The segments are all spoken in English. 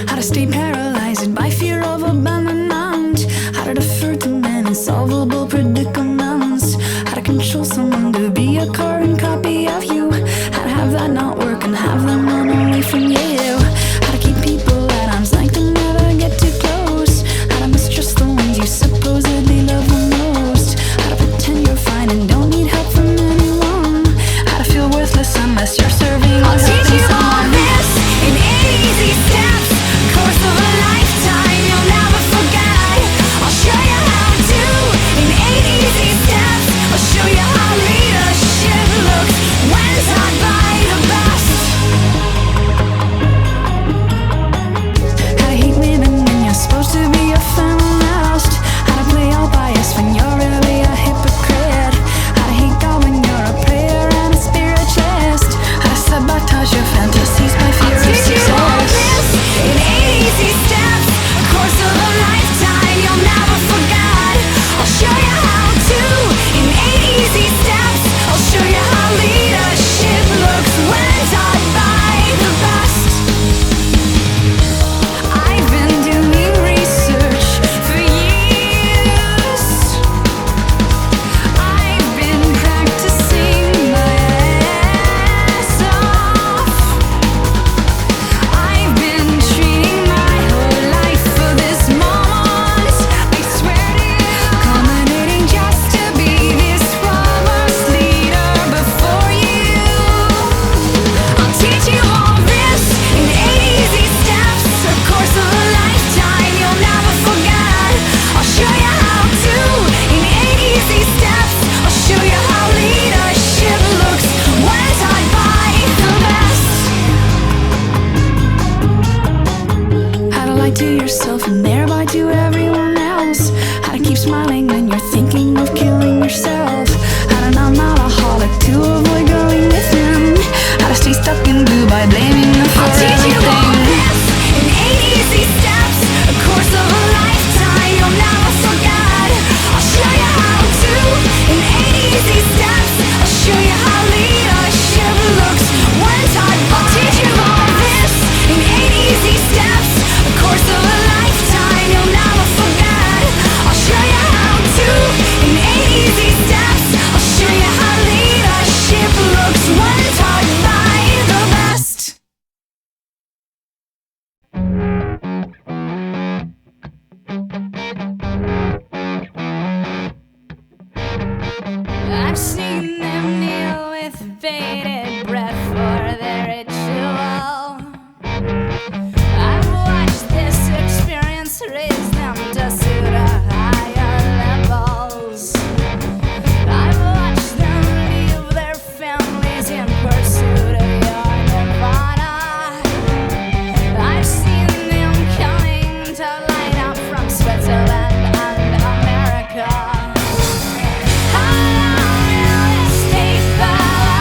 How to stay paralyzed by fear of abandonment. How to defer to men insolvable predicaments. How to control someone to be a carbon copy of you. How to have that not work and have them run away from you. How to keep people at arm's length and never get too close. How to mistrust the ones you supposedly love the most. How to pretend you're fine and don't need help from anyone. How to feel worthless unless you're serving. I'll teach you all this in easy steps. Course of a lifetime you'll never forget. I'll show you how to in 8 easy steps. I'll show you how leadership looks when taught by the best. How to hate women when you're supposed to be a feminist. How to play all biased when you're really a hypocrite. How to hate God when you're a prayer and a spiritualist. How to sabotage your fantasies by fear I'll of teach you all success. this in 8 easy steps. A course of a lifetime you'll never forget. I'll show you how to in 8 easy steps. I'll show you how leadership looks when taught by the best. I've been doing research for years. I've been practicing my ass off. I've been treating my whole life for this moment. I swear to you, culminating just to be this foremost leader before you. I'll teach you all this in 8 easy steps. A course of a lifetime you'll never forget. I'll show you how to in 8 easy steps. I'll show you how leadership looks when taught by the best. How to lie to yourself and thereby to everyone else. How to keep smiling when you're thinking of killing yourself. How to numb alcoholic to avoid going within. How to stay stuck in blue by blaming them for I'll teach you all everything. this in 8 easy steps. A course of a lifetime you'll never forget. I'll show you how to in 8 easy steps. I'll show you how leadership looks when taught by. I'll teach you all this in 8 easy steps. A course of a lifetime you'll never forget. I'll show you how to in 8 easy steps. I'll show you how leadership looks when taught by the best. I've seen them kneel with bated breath for their ritual. I've watched this experience raise them to pseudo higher levels. I've watched them leave their families in pursuit of your nirvana. I've seen them coming to line up from Switzerland and America. How long will this take, Bella?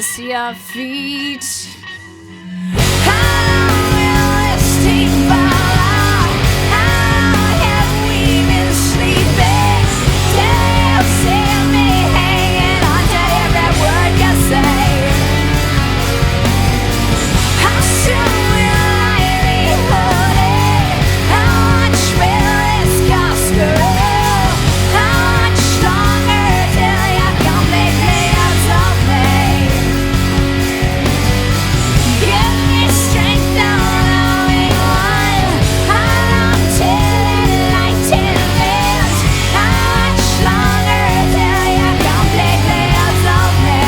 kiss your feet. How long will this take my life? How have we been sleeping? Tell me hanging on to every word you say. How soon will I be holding? How much will this cost, girl? How much longer till you completely out of me? Give me strength now, loving one. How long till it lighten lives? How much longer till you completely out of me?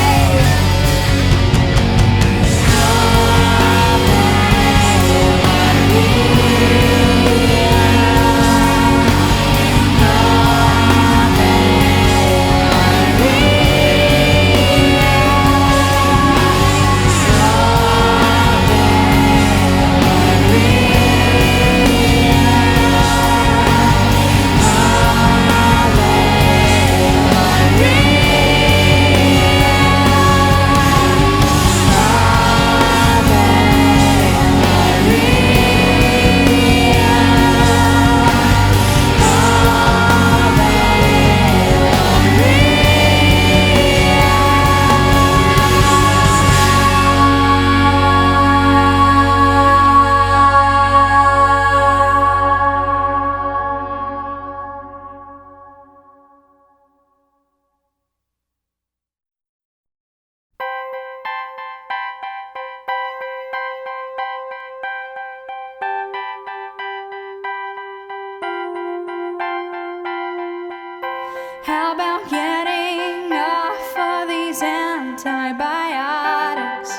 How about getting off of these antibiotics?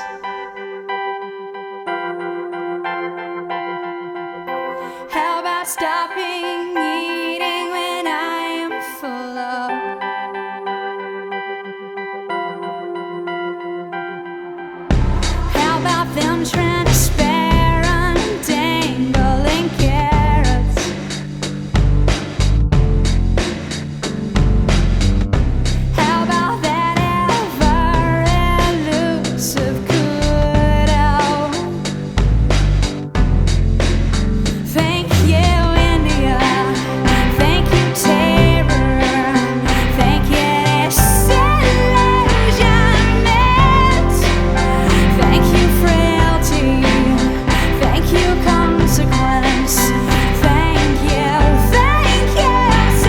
How about stopping eating when I am full of? How about them transparent dangling carrots? How about that ever-elusive kudo? Thank you, India. Thank you, terror. Thank you, disillusionment. Thank you, frailty. Thank you, consequence. Thank you, silence.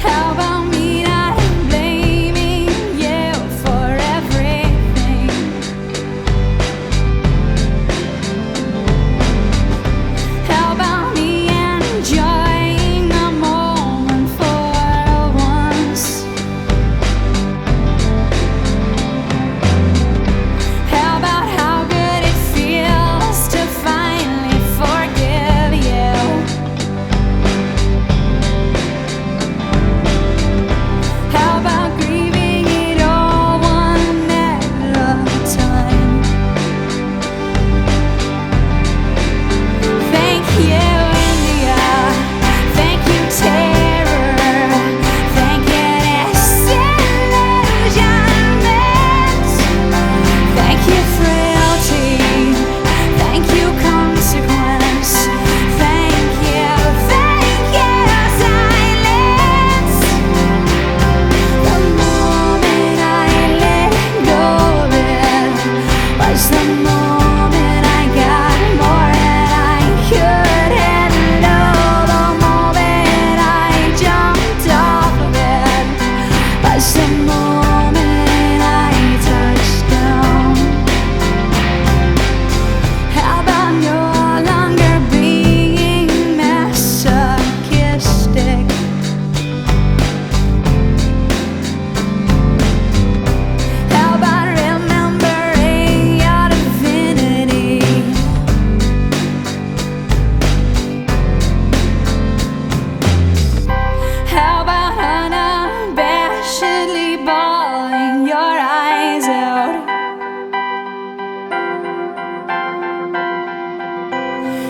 How about me not blaming you for everything? How about me enjoying the moment for once? How about how good it feels to finally forgive you? How about grieving it all one at a time? Thank you, India. Thank you, terror. Thank you, disillusionment. Thank you, frailty. Thank you, consequence. Thank you, silence. The moment I let go of it was the moment I got more than I could handle. The moment I jumped off of it was the moment I touched down. How about no longer being masochistic? How about remembering your divinity? How about unabashedly bawling your eyes out?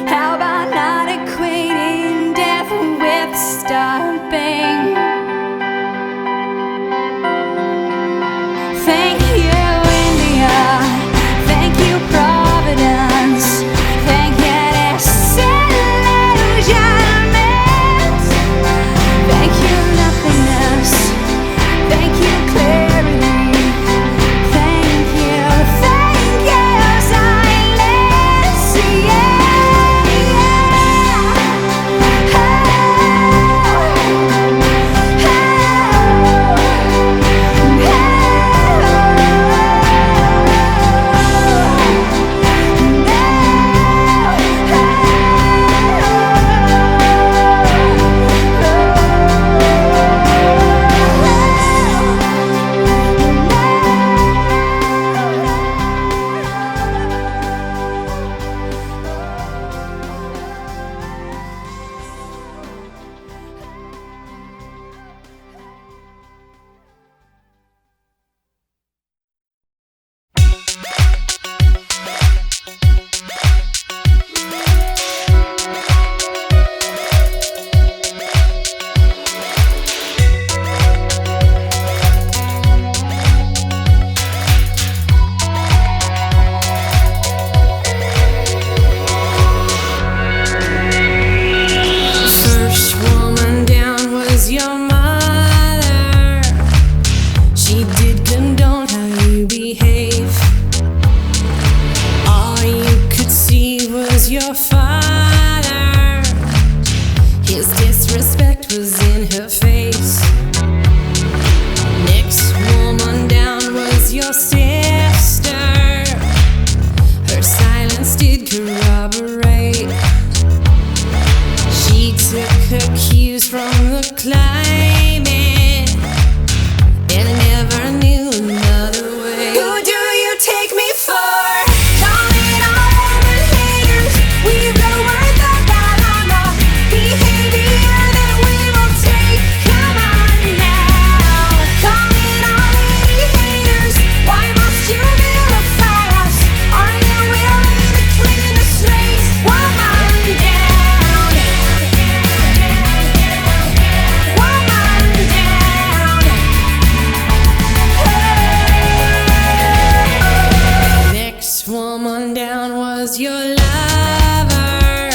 How about not equating death with stopping? was your father. His disrespect was in her face. Next woman down was your sister. Her silence did corroborate. She took her cues from the climate and never knew another way. Who do you take me for? Calling all woman haters. We've got a word that got on the behavior that we won't take. Come on now. Calling all lady haters. Why must you vilify us? Are you willing to clean the slate? Woman down. Woman down. Next woman down was your lover.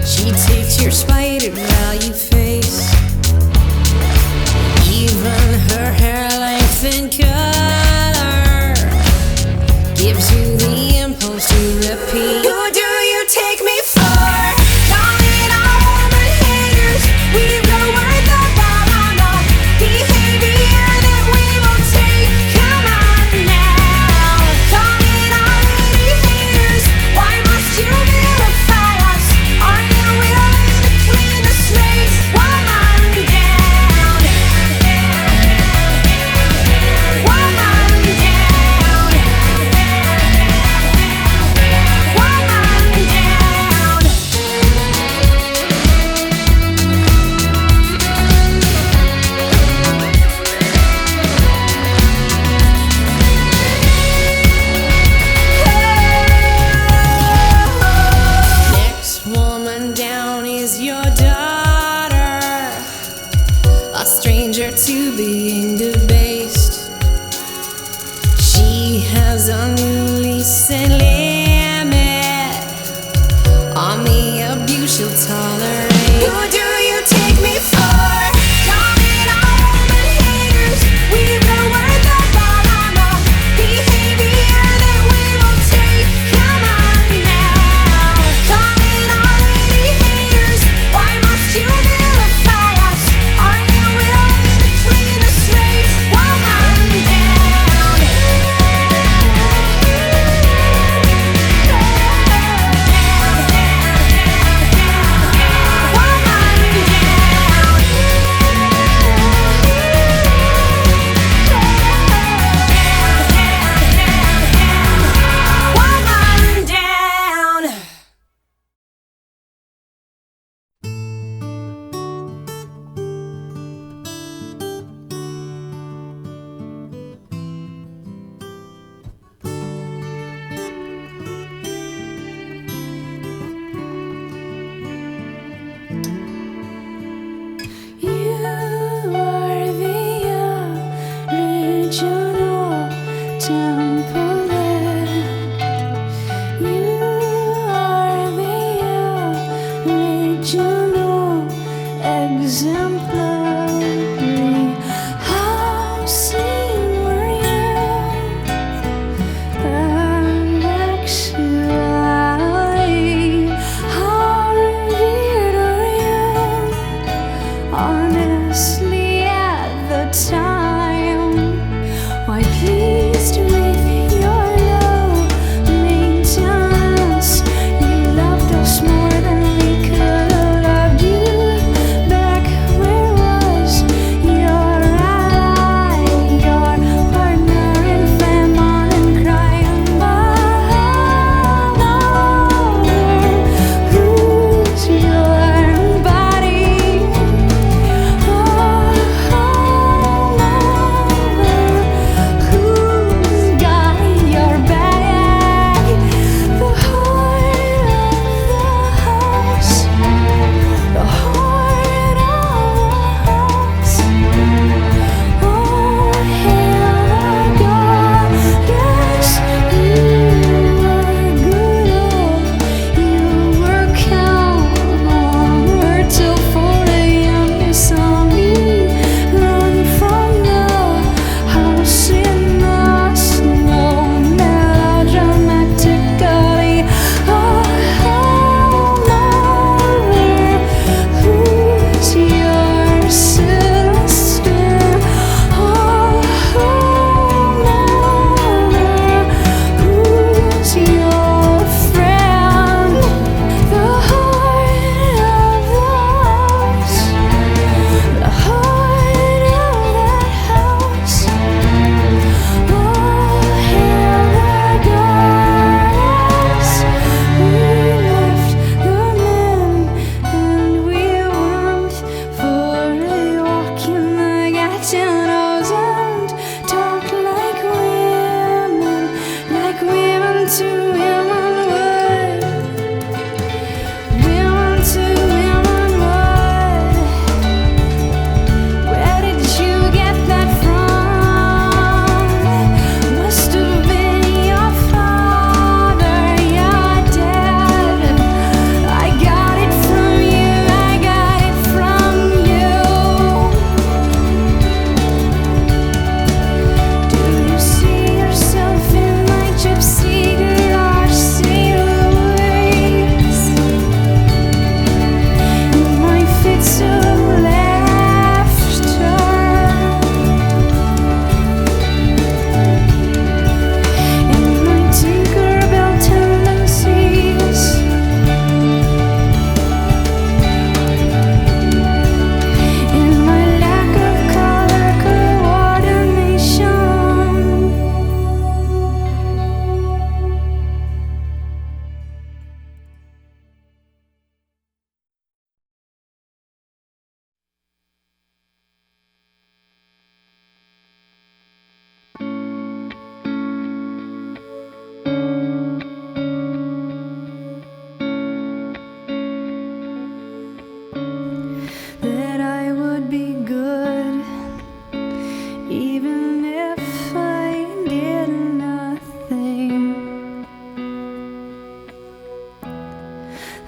She takes your spite and value face. Even her hair length and color gives you the impulse to repeat. Who do you take me for? Calling all woman haters. We've got a word that got on the behavior that we won't take. Come on now. Calling all lady haters. Why must you vilify us? Are you willing to clean the slate? Woman down. Woman down. Woman down. Next woman down is your daughter, a stranger to being debased. She has a new lease and limit on the abuse she'll tolerate. Who do you take me for? Calling all woman haters. We've got a word that got on the behavior that we won't take. Come on now. Calling all lady haters. Why must you vilify us? Are you willing to clean the slate? Woman down. Woman down.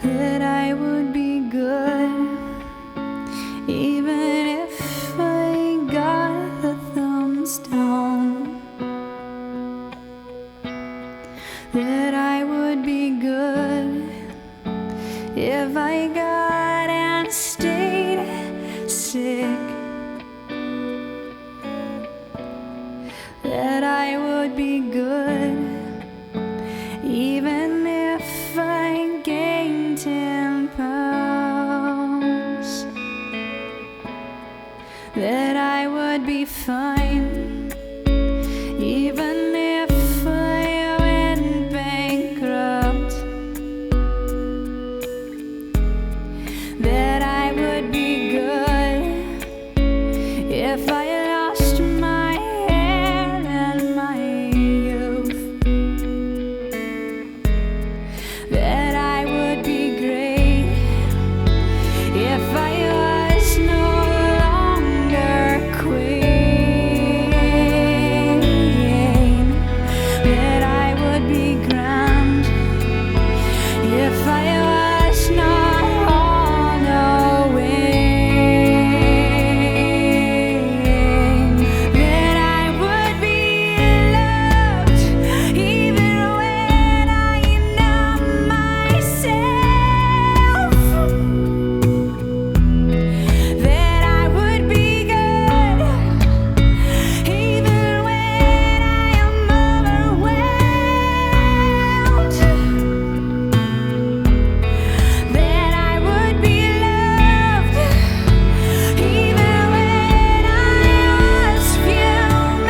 that I would be good, even if I got the thumbs down. That I would be good if I got and stayed sick. That I would be good even if I gained 10 pounds. That I would be fine even if I went bankrupt. That I would be good if I lost my head and my youth. That I would be great if I was no longer queen. That I would be grand if I was not on a wing. That I would be loved even when I numb myself. That I would be good even when I am overwhelmed. That I would be loved even when I was fuming.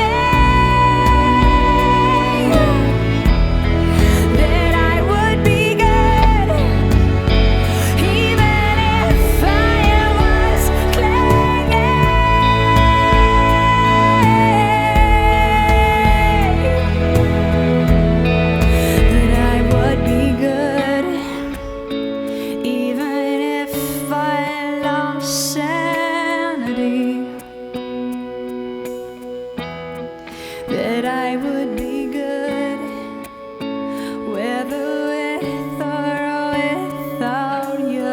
That I would be good even if I was clinging. That I would be good even if I lost sanity. That I would be good whether with or without you.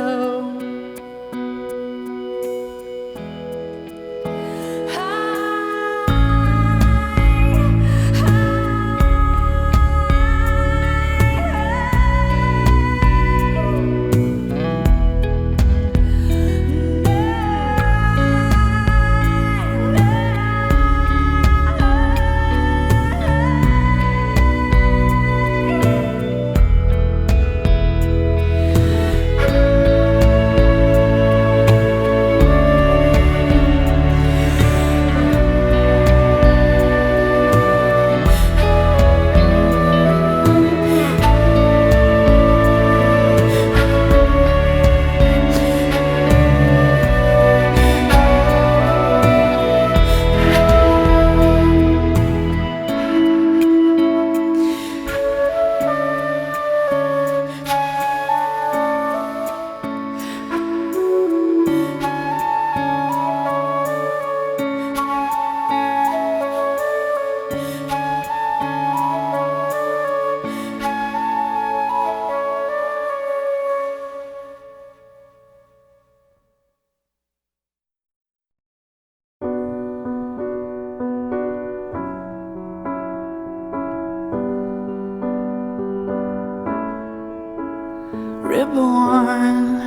Reborn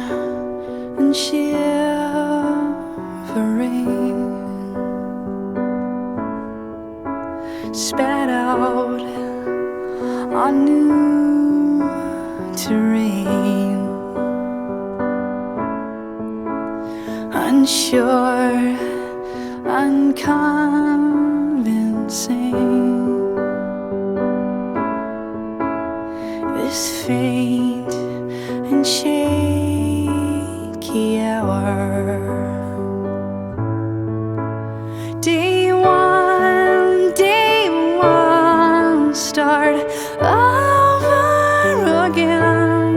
and shivering, spat out on new terrain, unsure, unconvincing. This faint and shaky hour. Day one, start over again.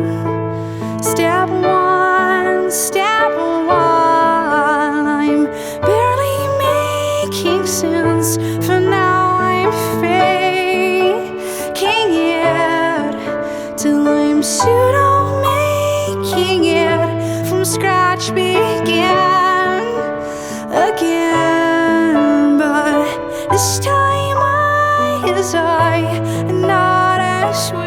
Step one, I'm barely making sense. For now I'm faking it till I'm pseudo making from scratch begin again. But this time I is I, and not as sweet.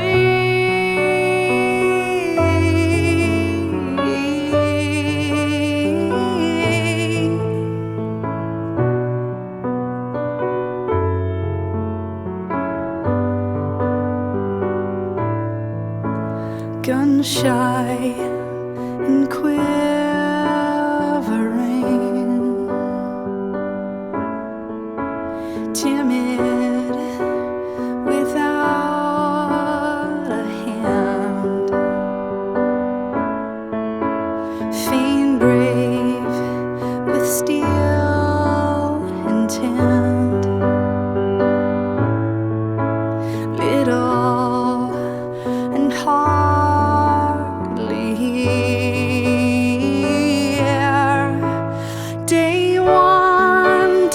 Gun shy and quivering, timid without a hand, faint brave with steel intent, little and hardly here. Day one,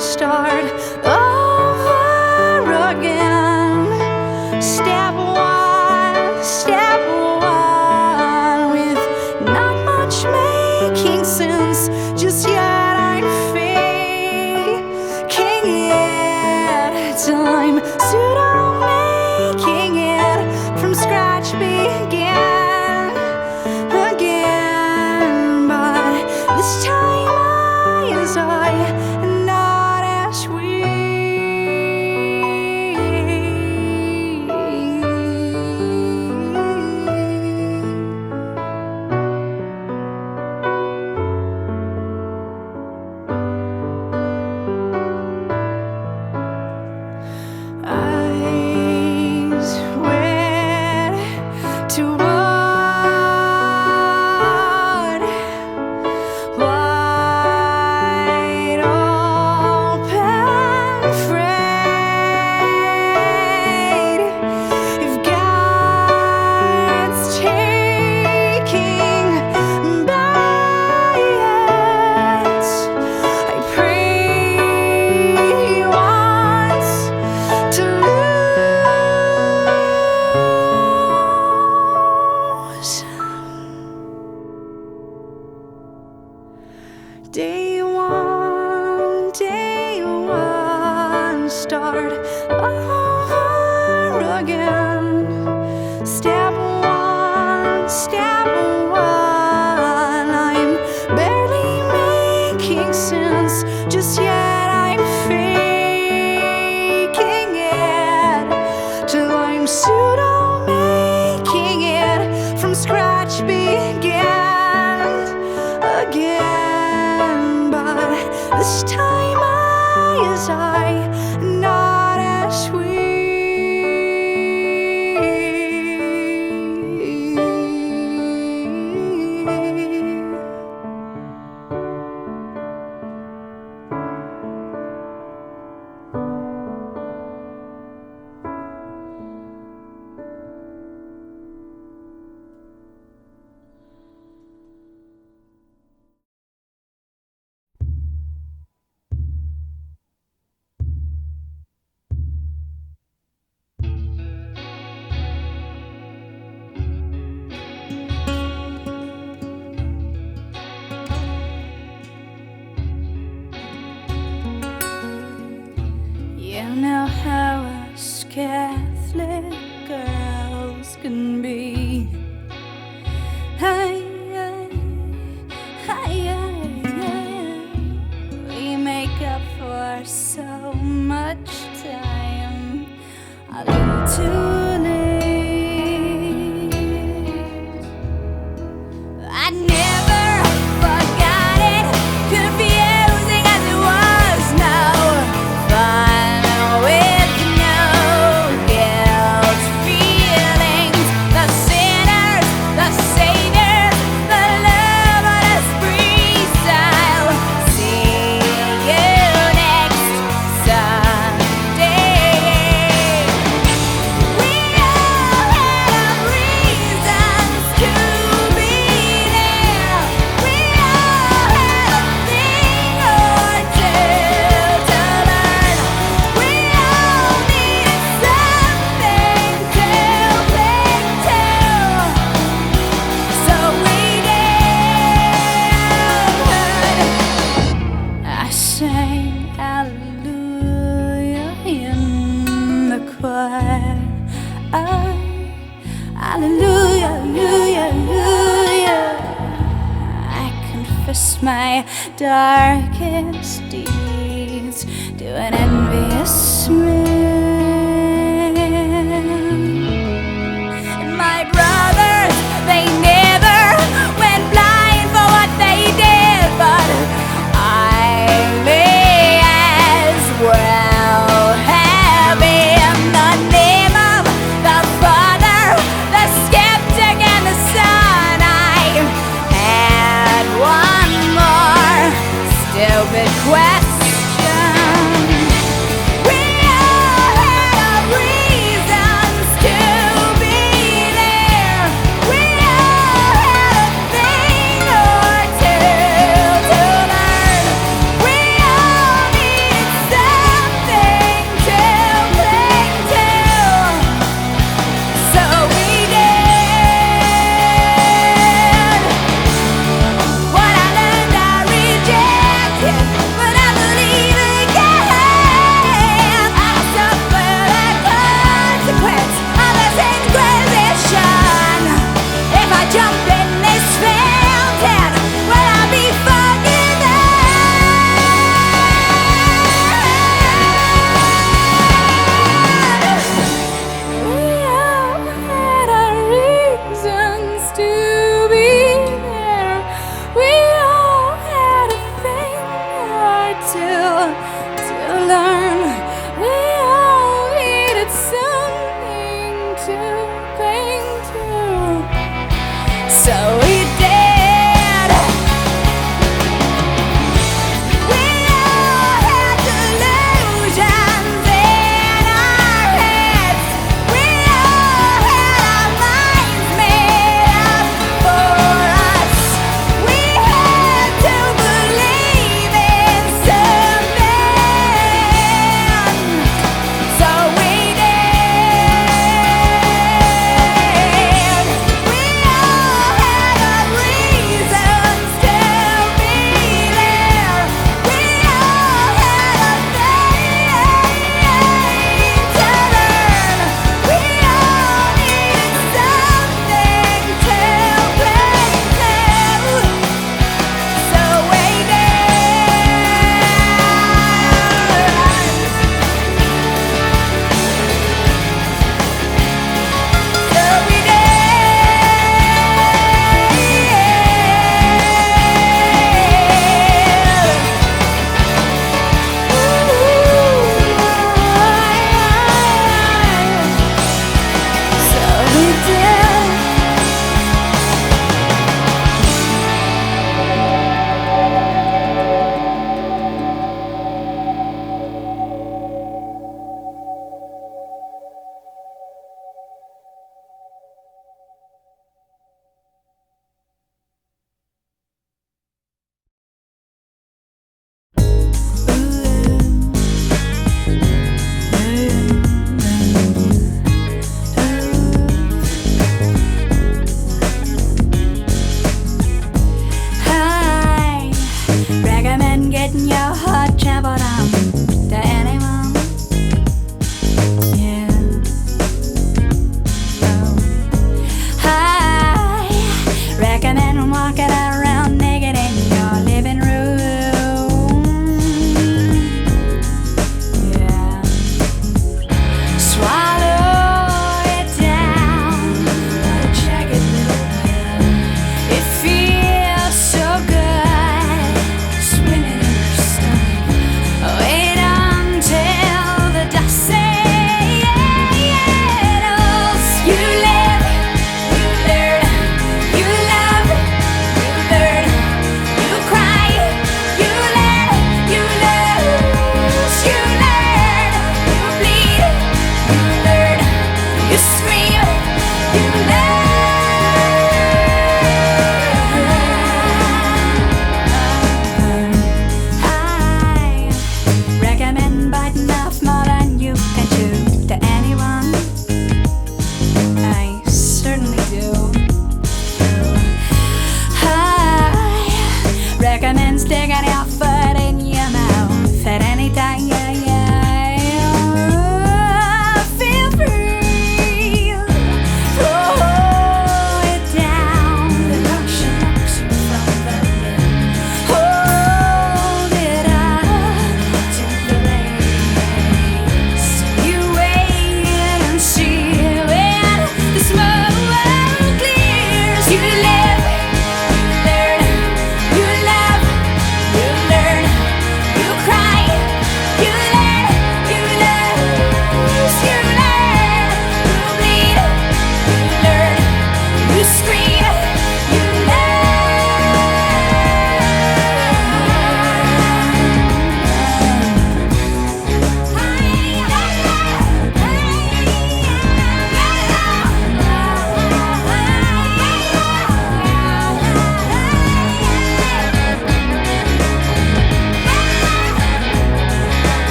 start over again. Step one, with not much making sense just yet. I'm faking it. Time pseudo making it from scratch begin again. But this time I is I, and not as we. Eyes wet to what? Wide open, afraid. If God's taking by it, I pray once to lose. Day one, start over again. Step one, I'm barely making sense just yet. I'm faking it till I'm pseudo making it from scratch begin again. But this time I is I, not as we. You know how us Catholic girls can be. Hey, we make up for so much time a little too late. I never forgot it, confusing as it was. No fun with no guilt feelings. The I confess my darkest deeds to an envious man. And my brothers, they never went blind for what they did, but I may as well have in the name of the Father, the skeptic, and the Son. I had one more stupid question. We are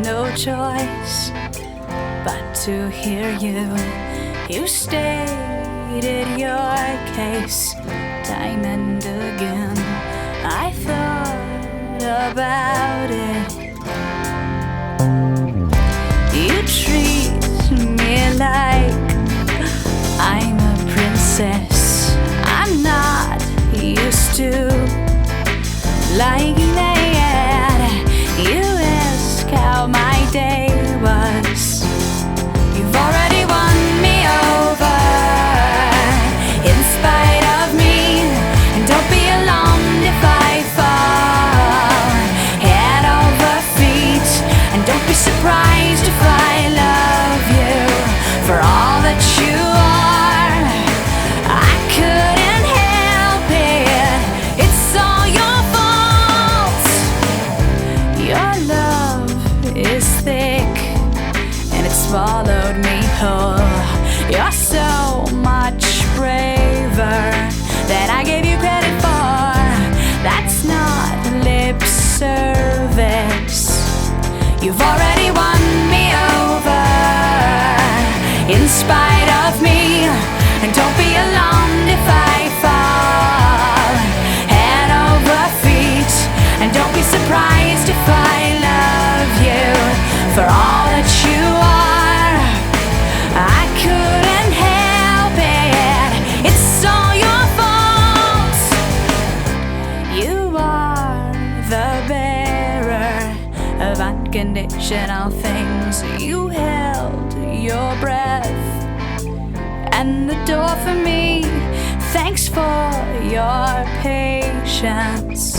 no choice but to hear you. You stated your case time and again. I thought about it. You treat me like I'm a princess. I'm not used to liking that. You ask how my day was. You've already won me over in spite of me. And don't be alarmed if I fall head over feet. And don't be surprised if I love you for all that you are. I couldn't help it. It's all your fault. Your love is thick and it swallowed me whole. You're so much braver than I gave you credit for. That's not lip service. You've already won me over in spite of me. And don't be alarmed if I fall head over feet. And don't be surprised if I love you for all that you are. I couldn't help it. It's all your fault. You are the bearer of unconditional things. You held your breath and the door for me. Thanks for your patience.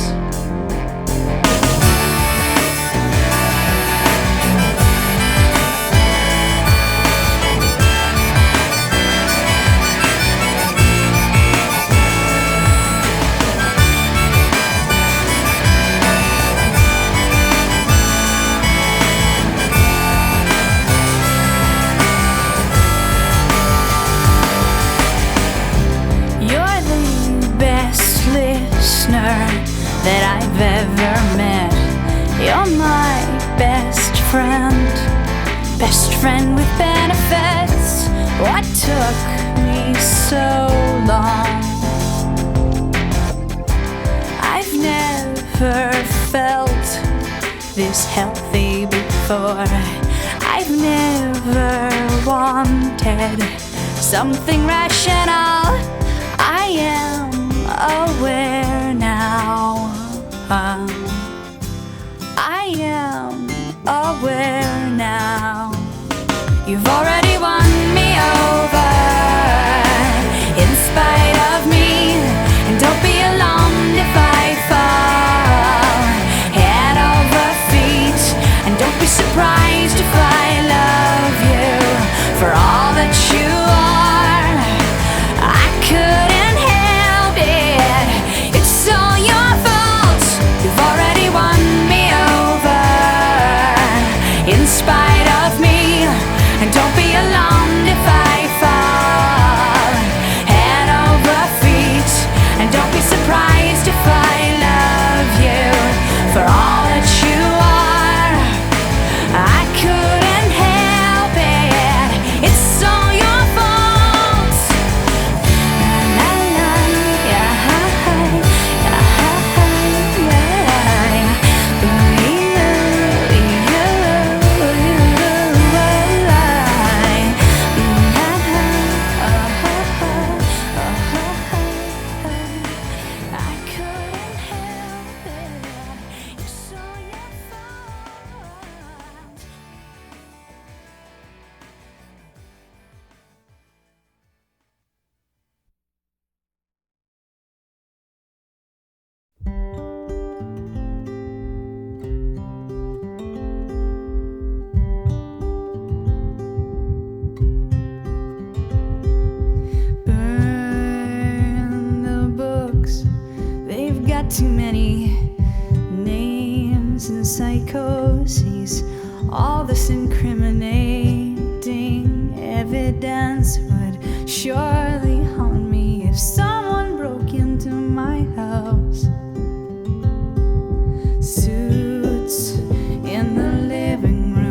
That I've ever met. You're my best friend with benefits. What took me so long? I've never felt this healthy before. I've never wanted something rational. I am aware now. I am aware now. You've already won me over in spite of me. And don't be alarmed if I fall head over feet. And don't be surprised if I love you for all that you are. I couldn't help it. It's all your fault. You've already won me over in spite of me. And don't be alarmed if I fall head over feet. And don't be surprised if I love you for all that you are. I couldn't help it. It's all your fault. La, la, yeah, I couldn't help it. It's all your fault. Burn the books, they've got too many names and psychoses. All this incriminating evidence would surely haunt me if someone broke into my house. Suits in the living room.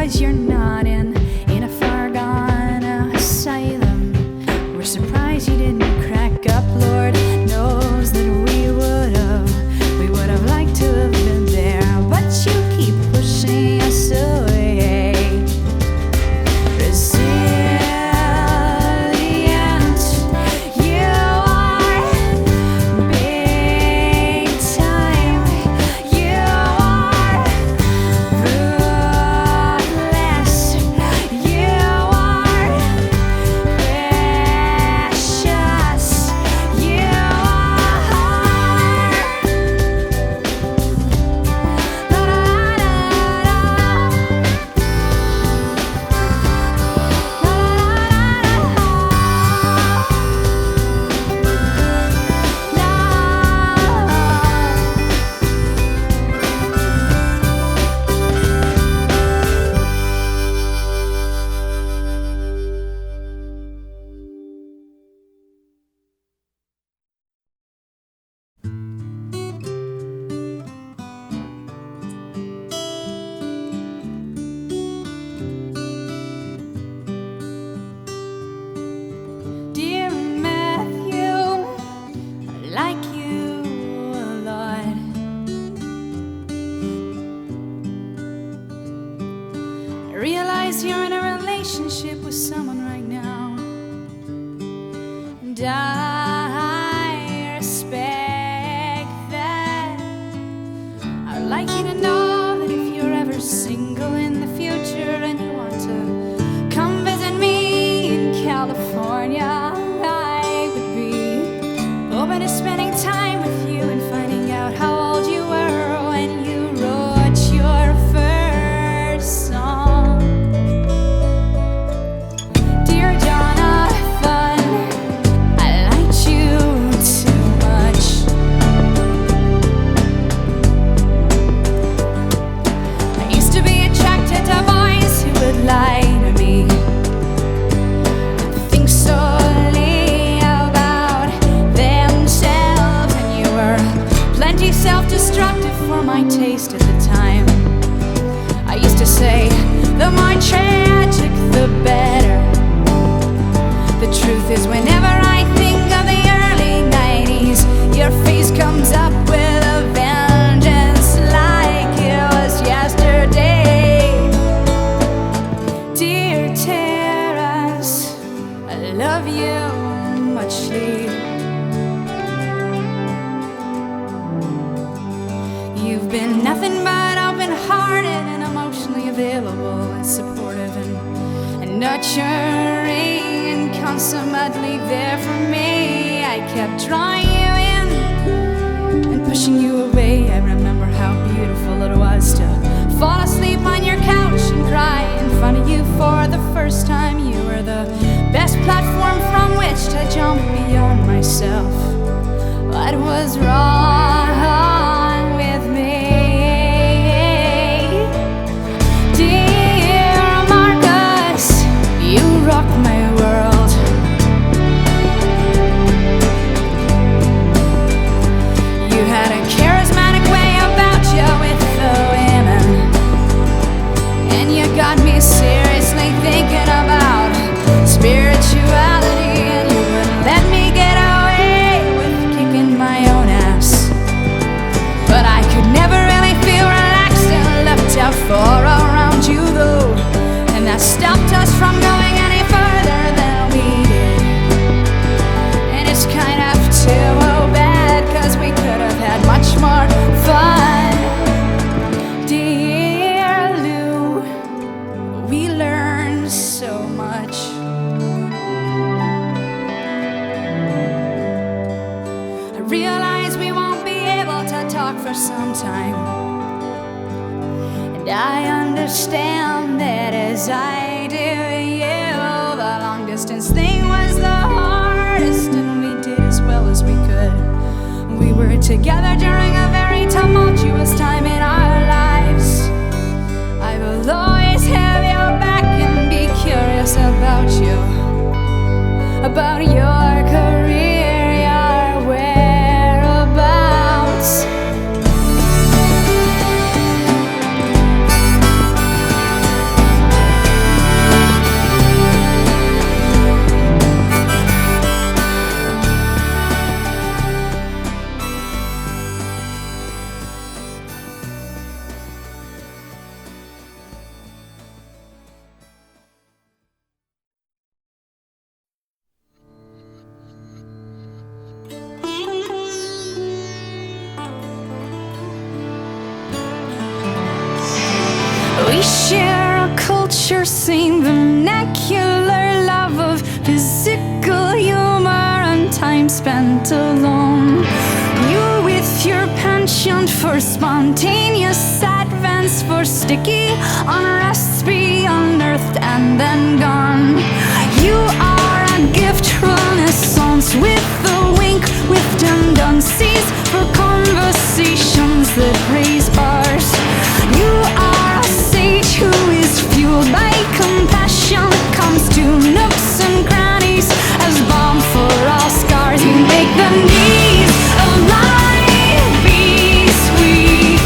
'cause you're not in a far gone asylum. We're surprised you didn't crack up. Lord knows that we would have liked to have been there, but you keep pushing us away. Resilient, you are big time. You are ruthless. You are precious. You Dear Matthew, I like you a lot. I realize you're in a relationship with someone right now, and I respect that. I'd like you to know that if you're ever single in the future and you want to come visit me in California, I would be open to spending time with you and finding out how old you were when you wrote your first song. Dear Jonathan, I liked you too much. I used to be attracted to boys who would lie to me, think solely about themselves, and you were plenty self-destructive for my taste at the time. I used to say, the more tragic, the better. The truth is, whenever I think of the early 90s, your face comes up with a vengeance like it was yesterday. Dear Terrace, I love you muchly. You've been nothing but open-hearted and emotionally available and supportive and nurturing and consummately there for me. I kept drawing you in and pushing you away. I remember how beautiful it was to fall asleep on your couch and cry in front of you for the first time. You were the best platform from which to jump beyond myself. What was wrong with me? Dear Marcus, you rock my world. You had a charismatic way about you with the women, and you got me seriously thinking about spirituality, and you wouldn't let me get away with kicking my own ass. But I could never really feel relaxed and left out far around you though, and that stopped us from going any further than we did. And it's kind of too bad, 'cause we could have had much more fun. Dear Lou, we learned so much. I realize we won't be able to talk for some time, and I understand that as I do you. The long distance thing was the hardest, and we did as well as we could. We were together during a very tumultuous time in our lives. I will always have your back and be curious about you, about your career, your whereabouts. spent alone. You with your penchant for spontaneous advance, for sticky unrest, be unearthed and then gone. You are a gift renaissance with a wink, with tendencies for conversations that raise bars. You are a sage who is fueled by compassion, comes to nooks and crannies as balm for all scars. You make the knees of my beast weak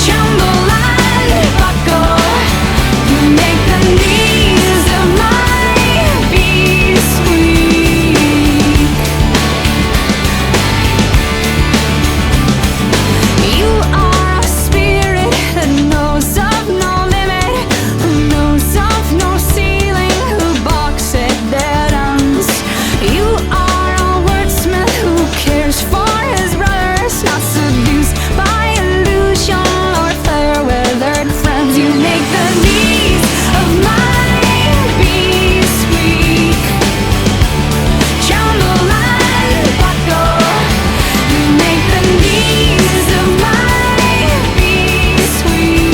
tremble and buckle. You make the knees of my beast weak. You are a spirit that knows of no limit, who knows of no ceiling, who balks at dead ends. You are a wordsmith who cares for his brothers, not seduced by illusion or fair-weathered friends. You make the knees of my beast weak tremble and buckle. You make the knees of my beast weak.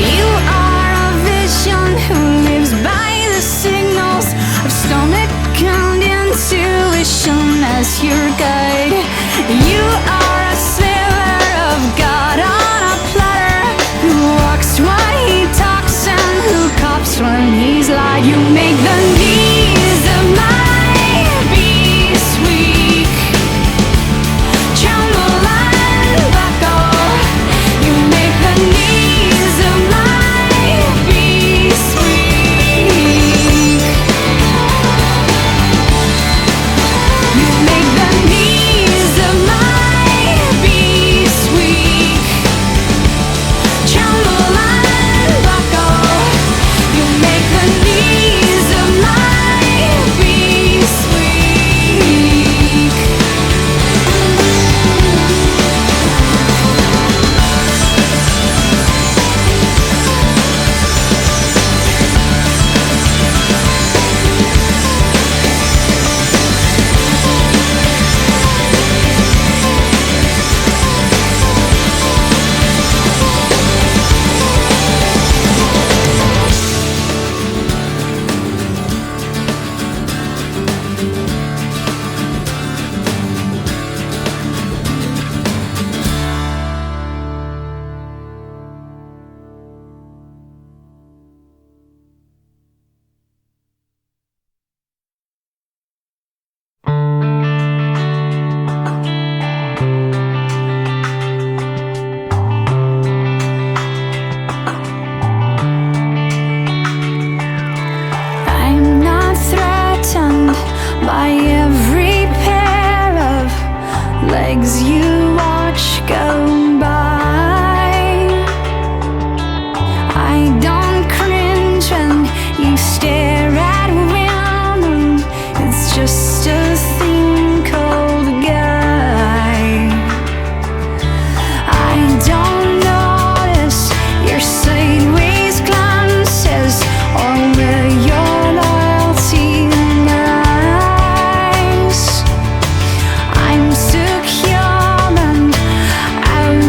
You are a vision who lives by the signals of stomach and intuition as your guide. You are a sliver of God on a platter, who walks when he talks and who cops when he's lied. You make the knees of my beast weak tremble and buckle. You make the knees of my beast weak. You make the knees of my beast weak tremble and buckle. You make the knees of my beast weak. I'm not threatened by every pair of legs you watch go by. I don't cringe when you stare at women. It's just a thing called a guy. I don't notice your sideways glances or where your loyalty lies. I'm secure and out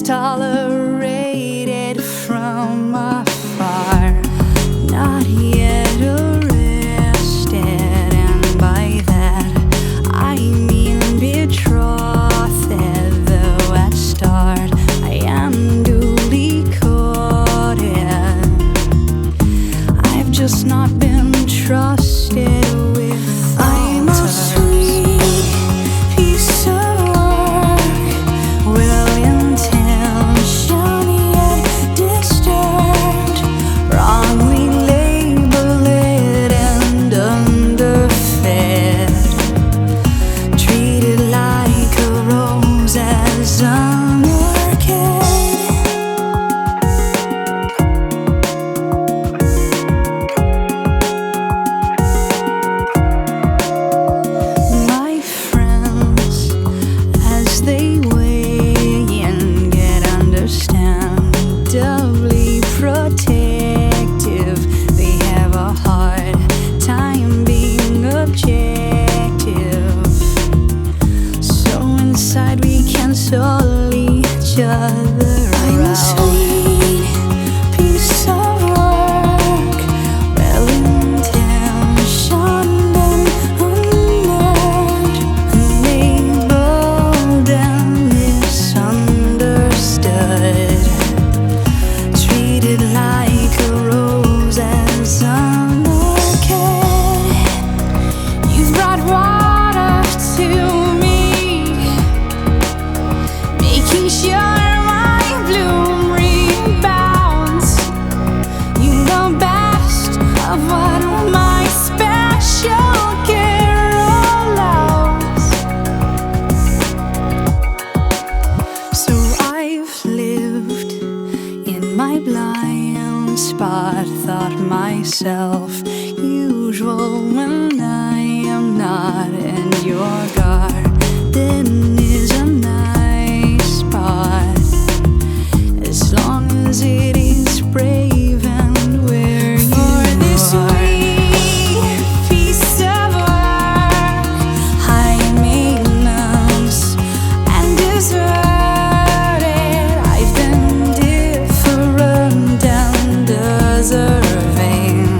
tolerated from afar, not yet arrested, and by that I mean betrothed, though at start I am duly courted. I've just not been trusted with I'm a sweet piece of work, well-intentioned yet disturbed, wrongly labeled and underfed, treated like a rose as an orchid. My friends, as they weigh in, get understandably protective. They have a hard time being objective. So inside we cancel each other I'm a sweet piece of work, well-intentioned and unlearned, unlabeled and misunderstood, treated like a rose as an orchid. You've brought water to me, making sure my bloom rebounds. You know best of what my special care allows. So I've lived in my blind spot, thought myself usual when I am not, and your garden is a nice spot, as long as it is brave and where you are. This sweet piece of work, high maintenance and deserted, I've been different and deserving,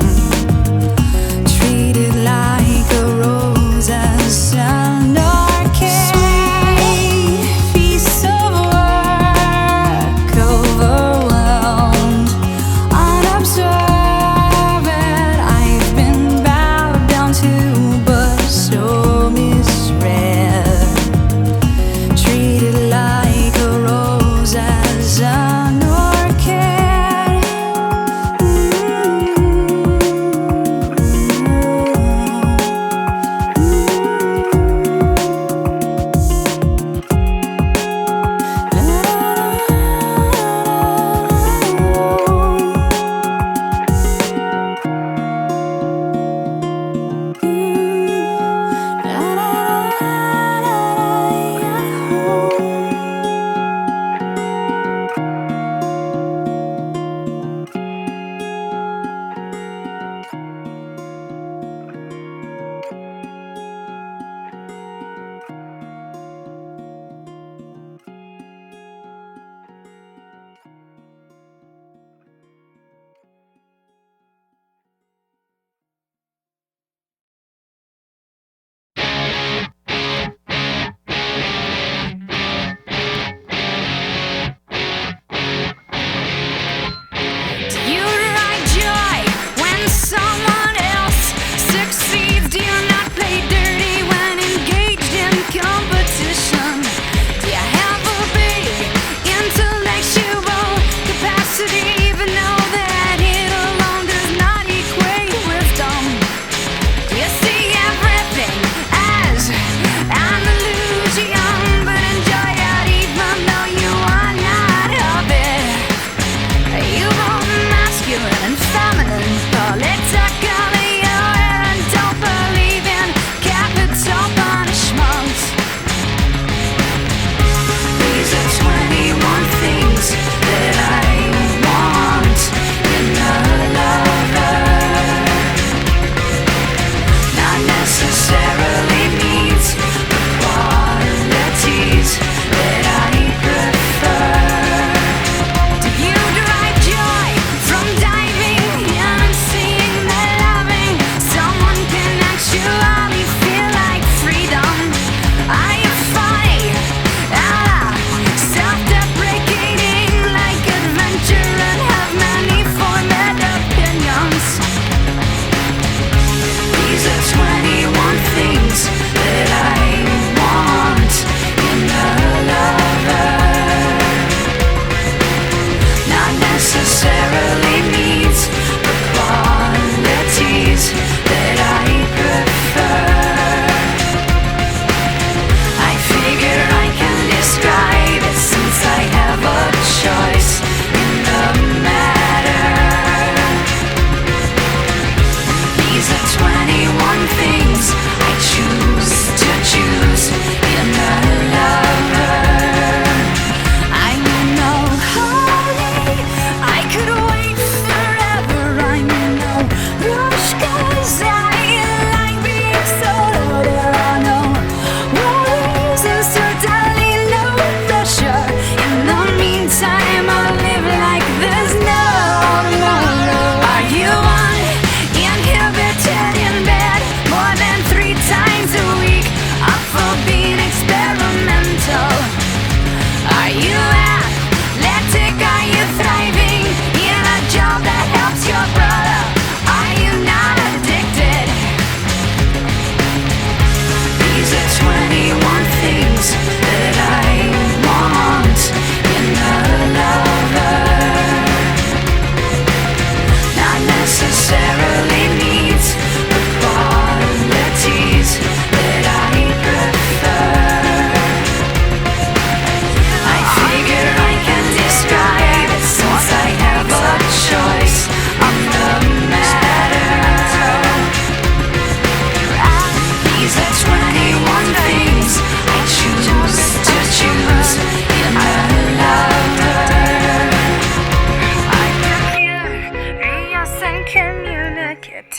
treated like a rose as an orchid. Sweet piece of work, overwhelmed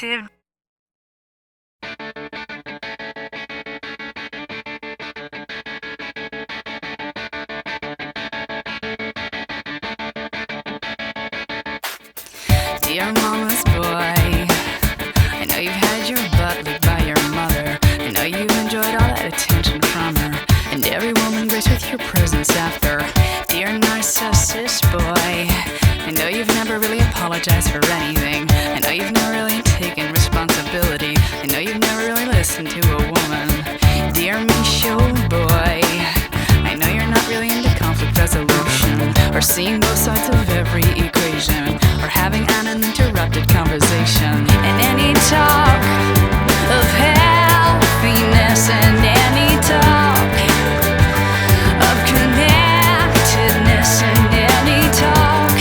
radioactive. Dear mama's boy, I know you've had your butt licked by your mother. I know you've enjoyed all that attention from her, and every woman graced with your presence after. Dear narcissist boy, I know you've never really apologized for anything. I know you've never really taken responsibility. I know you've never really listened to a woman. Dear me show boy, I know you're not really into conflict resolution, or seeing both sides of every equation, or having an uninterrupted conversation. And any talk of healthiness, and any talk of connectedness, and any talk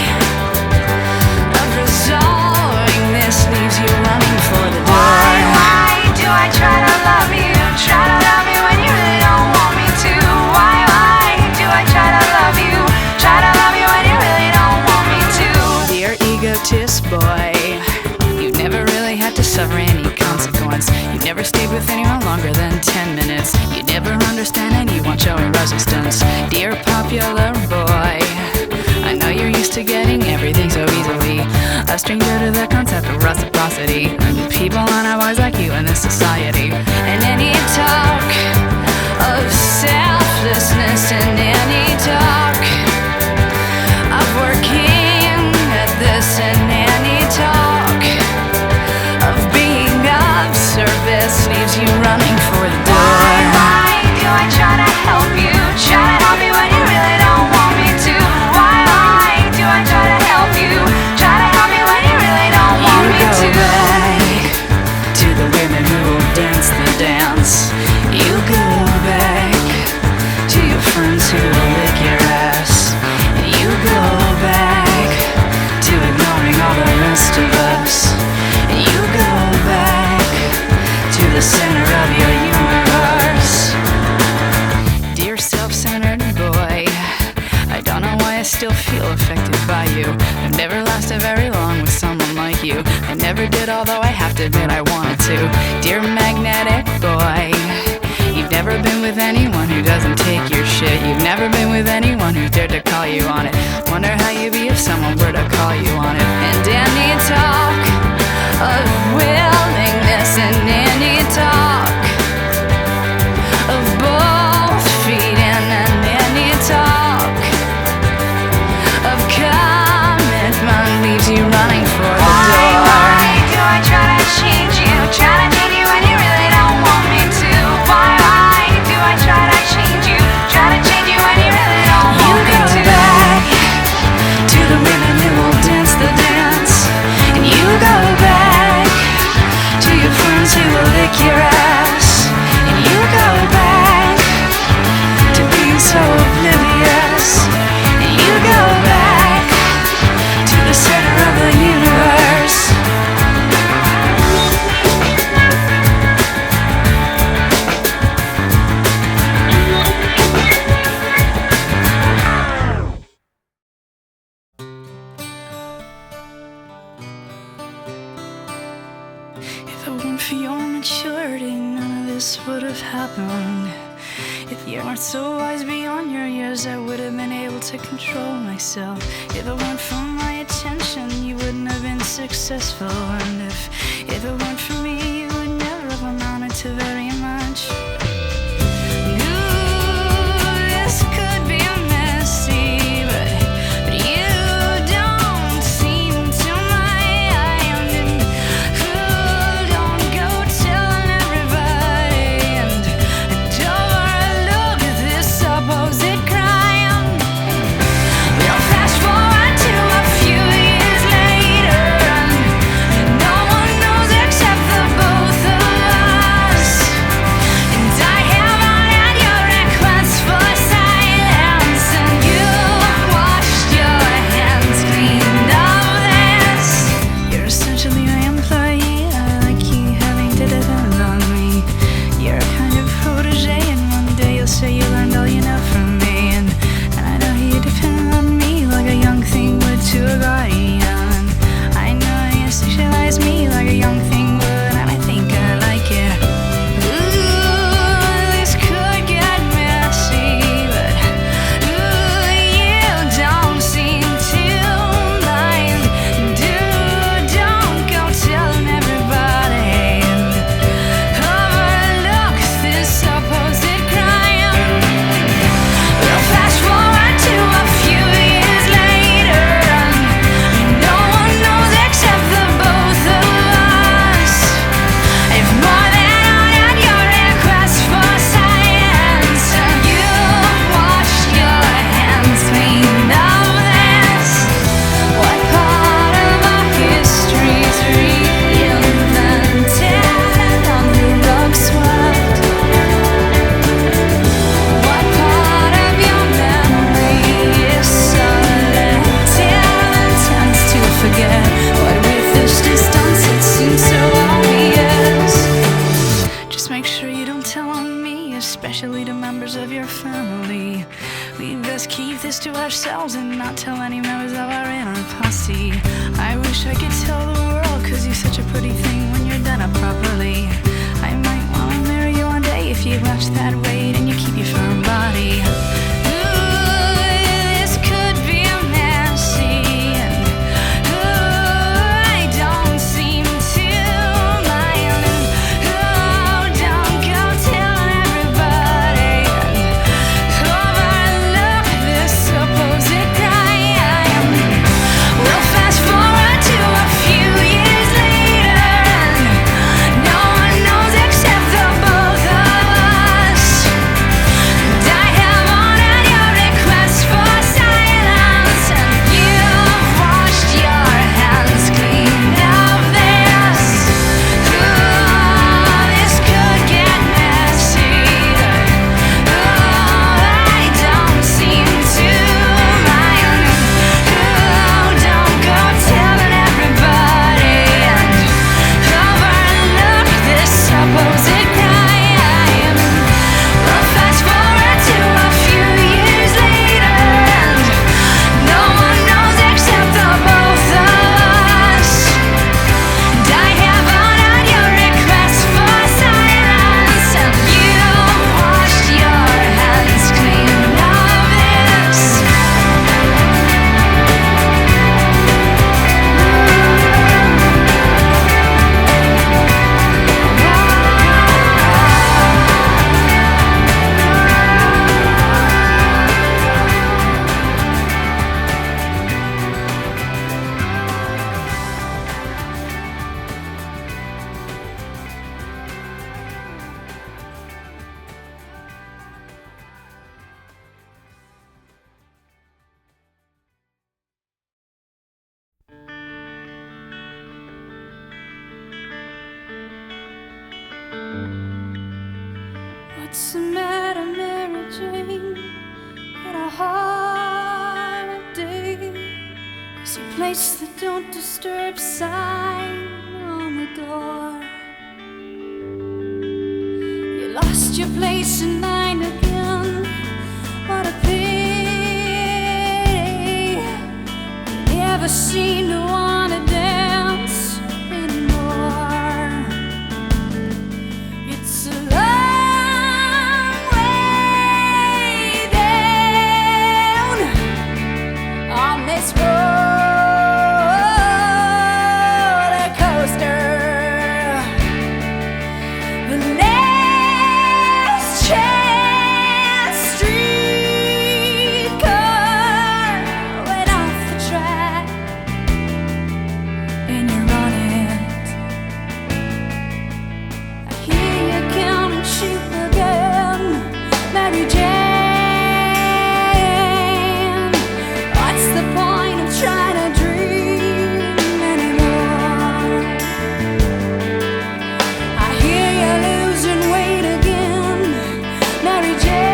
of resolving this leaves you running for the door. Why do I try to love you? Try to love me when you really don't want me to. Why do I try to love you? Try to love you when you really don't want me to. Dear egotist boy, you've never really had to suffer any consequence. You never stayed with anyone longer than 10 minutes. You never understand anyone showing resistance. Dear popular boy, I know you're used to getting everything so easily, a stranger to the concept of reciprocity, and people aren't always like you in this society. And any talk of selflessness, and any talk of working at this, and any talk of being of service leaves you running for the door. Why do I try to help you? Try to help me when you really don't want me to. Why do I try to help you? Try to help me when you really don't want me to. You go back to the women who will dance the dance. You go back to your friends who will lick your ass. And you go back to ignoring all the rest of us. And you go back to the center of your universe. Dear self-centered boy, I don't know why I still feel affected by you. I've never lasted very long with someone like you. I never did, although I have to admit I wanted to. Dear magnetic boy, you've never been with anyone who doesn't take your shit. You've never been with anyone who dared to call you on it. Wonder how you'd be if someone were to call you on it. And any talk of willingness, and any talk of both feet in, and any talk of commitment leaves you running for the door. Why do I try to change you? Try to change you when you really don't want me to. Why do I try to change you? Try to change you when you really don't You want me go to. back to the women who will dance the dance. And you go back to your friends who will lick your ass. And you go back to being so oblivious. And you go back to the center of the universe. If it weren't for your maturity, none of this would have happened. If you weren't so wise beyond your years, I would have been able to control myself. If it weren't for my attention, you wouldn't have been successful. And if it weren't for me, you would never have amounted to very much. This could be messy, but you don't seem to mind. And don't go telling everybody, and don't overlook this supposed crime. We'll fast forward to a few years later, and no one knows except the both of us. ourselves and not tell any members of our inner posse. I wish I could tell the world, cause you're such a pretty thing when you're done up properly. I might wanna marry you one day if you watch that weight and you keep your firm body. What's the matter, Mary Jane? Had a hard day. As you place the don't disturb sign on the door, you lost your place in line again. What a pity. You never seem to wanna dance anymore. It's a long way down on this roller coaster. The next chance streetcar went off the track, and you're on it. I hear you counting sheep again, Mary Jane. What's the point of trying to dream anymore? I hear you losing weight again, Mary Jane.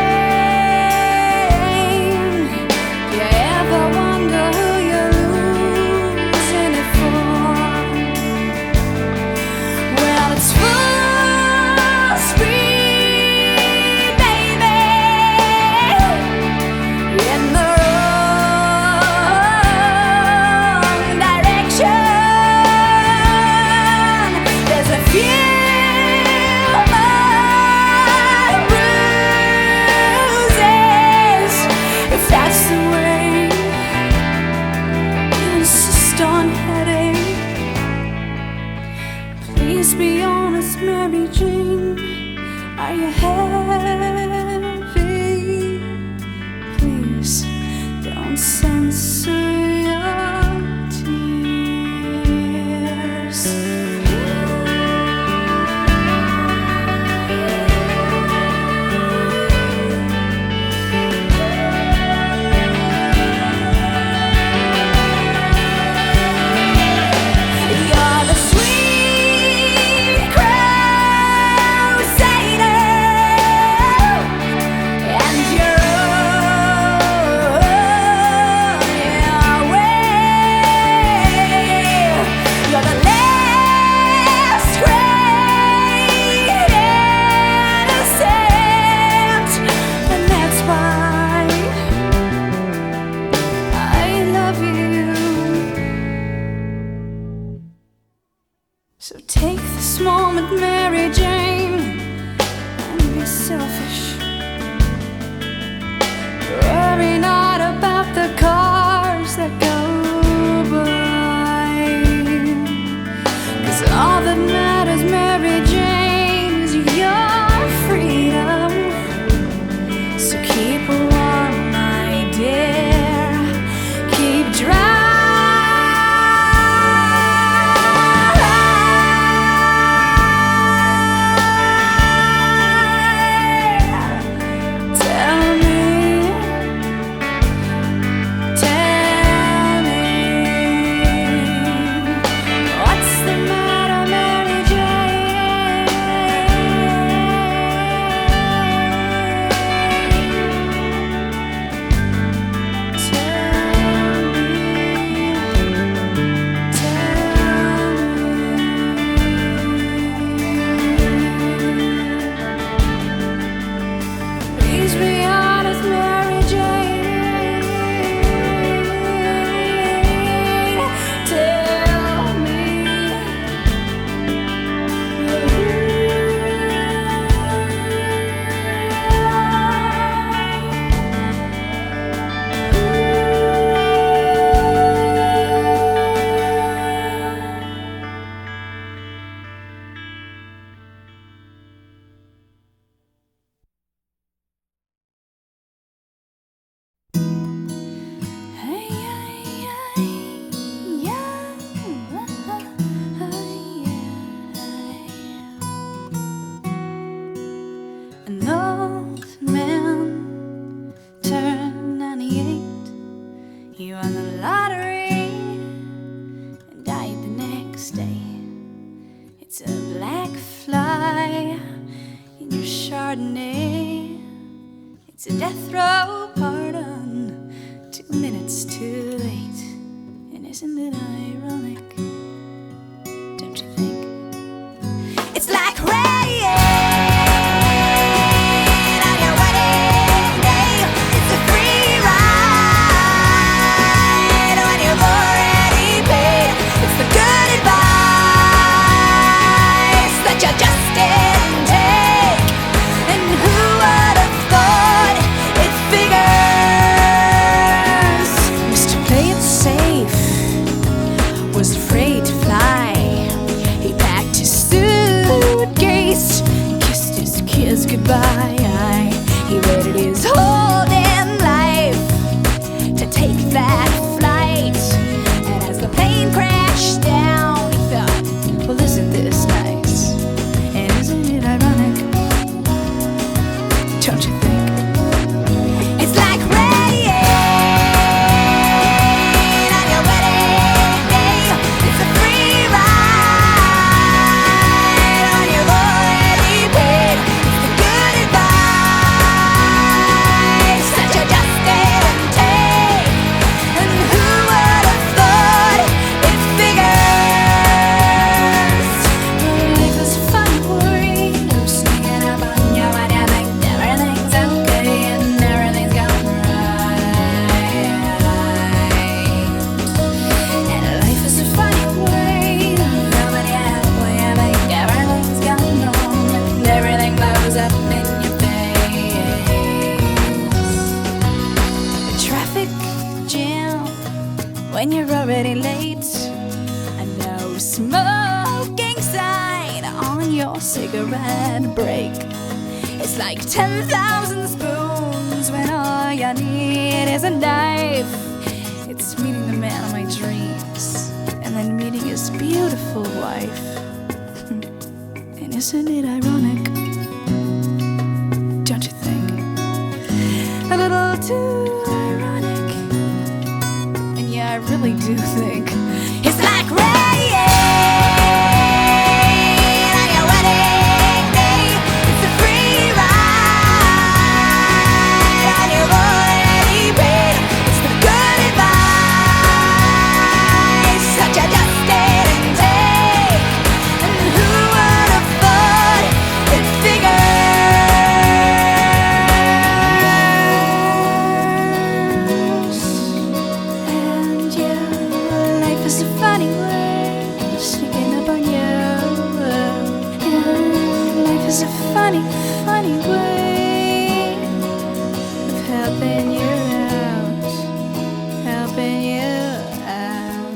Do you ever wonder who you're losing it for? Well, it's full speed, baby, in the wrong direction. There's a few more bruises, if that's the way you insist on heading. Please be honest, Mary Jane. Are you heavy? Please don't censor your tears. You're the sweet crusader, and you're on your way. You're the So take this moment, Mary Jane, and be selfish. Worry not about the cars that go by, 'cause all that matters, Mary Jane, is your freedom. So keep warm, my dear, keep dry. An old man turned 98. He won the lottery and died the next day. It's a black fly in your Chardonnay. It's a death row pardon, 2 minutes too late. And isn't it ironic? Don't you think? It's like rain. Goodbye. He waited his whole damn life to take that flight, and as the plane crashed down, he thought, well, isn't this nice? And isn't it ironic? Don't you think? It's like rain on your wedding day. It's a free ride on your already paid. When you're already late, a no smoking sign on your cigarette break. It's like 10,000 spoons when all you need is a knife. It's meeting the man of my dreams and then meeting his beautiful wife. And isn't it ironic? Don't you think? A little too ironic. I really do think it's like rain on your wedding day. It's a free ride on your already paid. It's the good advice that you just didn't take. And who would have thought it figured? Life funny, funny way of helping you out, helping you out.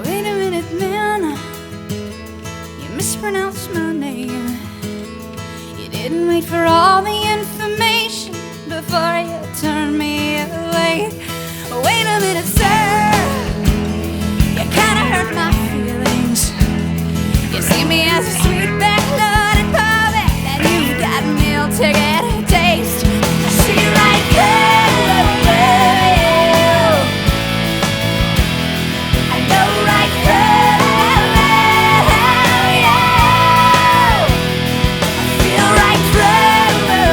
Wait a minute, man, you mispronounced my name. You didn't wait for all the information before you turned me away. Wait a minute, sir, you kinda hurt my feelings. You see me as a sweet back-loaded puppet, and you've got meal ticket taste. I see right through you. I know right through you. I feel right through you.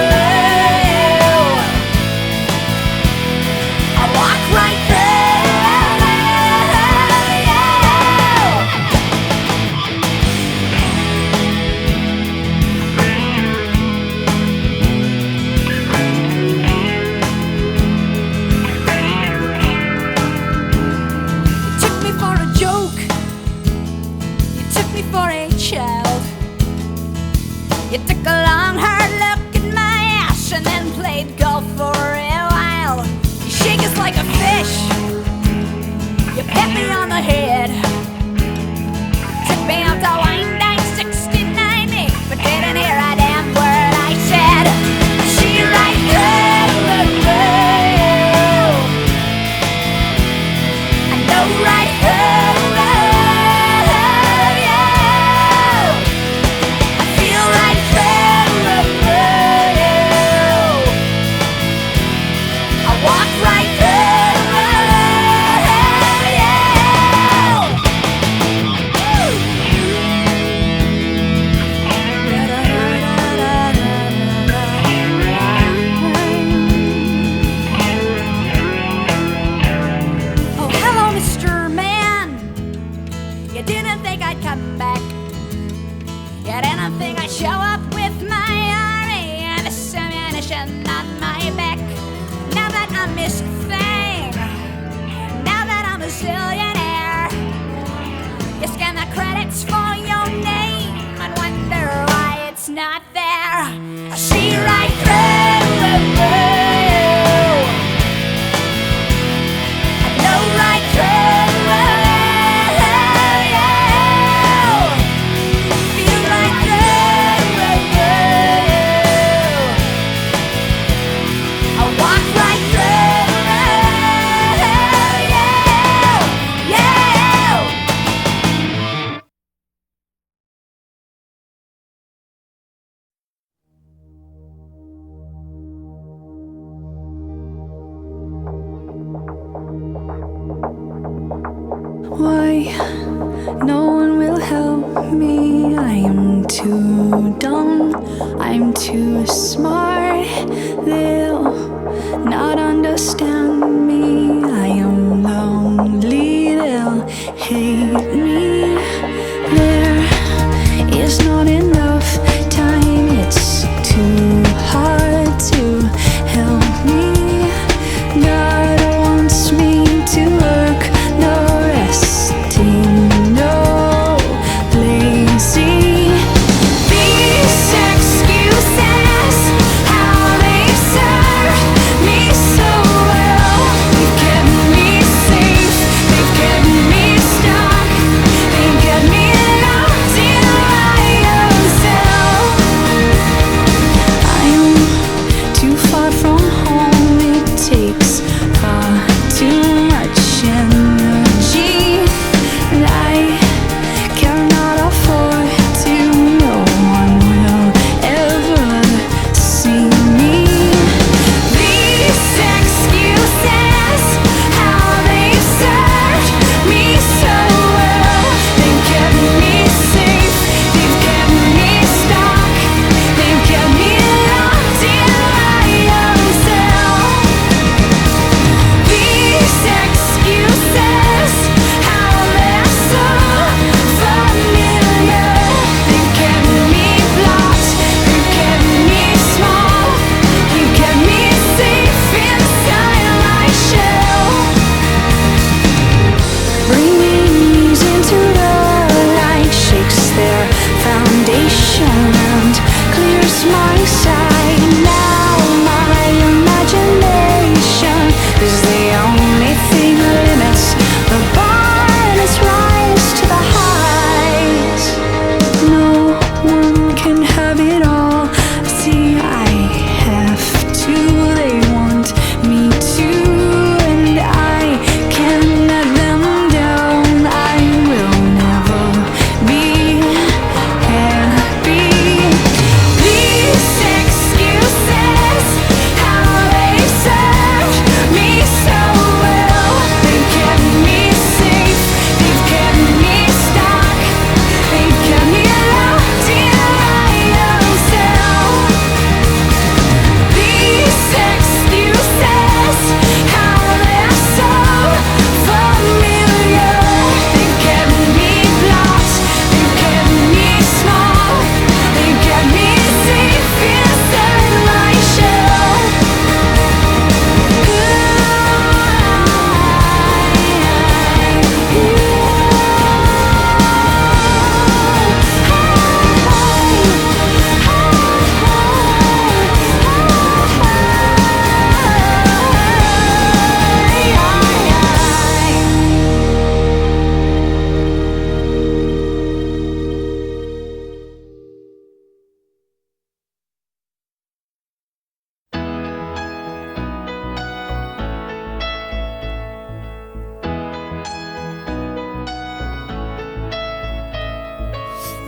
I walk right through you. You took me for a joke. You took me for a child. You took a long hard look at my ass and then played golf for a while. You shake us like a fish. You pat me on the head. Took me out to wine dine 69 me, but didn't hear a damn word I said. She right through you. I know right through you. I feel right through you. I walk right through you. Oh, hello, Mr. Man. You didn't think I'd come back. You didn't think I'd show up with my army and this ammunition on my back. Now that I'm Miss Fang, now that I'm a zillionaire, you scan the credits for your name and wonder why it's not there. I see right through you. I know right through you. Feel right through you. I walk right through you. Why no one will help me? I am too dumb, I'm too smart. They'll not understand me. I am lonely, they'll hate me. There is not enough time, it's too hard to help me. God wants me to work, no resting, no lazy. These excuses, how they serve me so well. They've kept me safe, they've kept me stuck, they've kept me locked in my own cell. I am too far from home, it takes far too much energy, and I cannot afford to. No one will ever see me. These excuses, how they served me so well. They've kept me safe, they've kept me stuck, they've kept me locked in my own cell.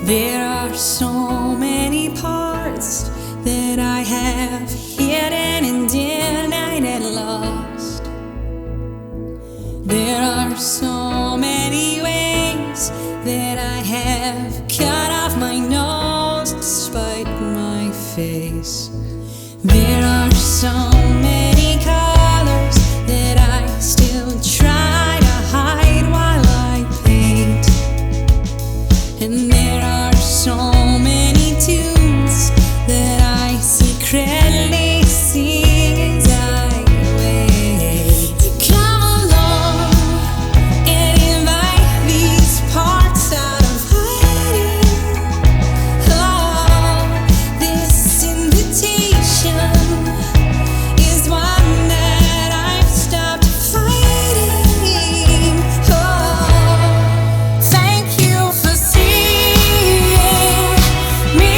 There are so many parts that I have hidden and denied and lost. There are so many ways that I have cut off my nose despite my face. There are so many colors that I still try to hide while I paint. And there are so many tunes that I secretly sing as I wait. Come along and invite these parts out of hiding. Oh, this invitation is one that I've stopped fighting. Oh, thank you for seeing me.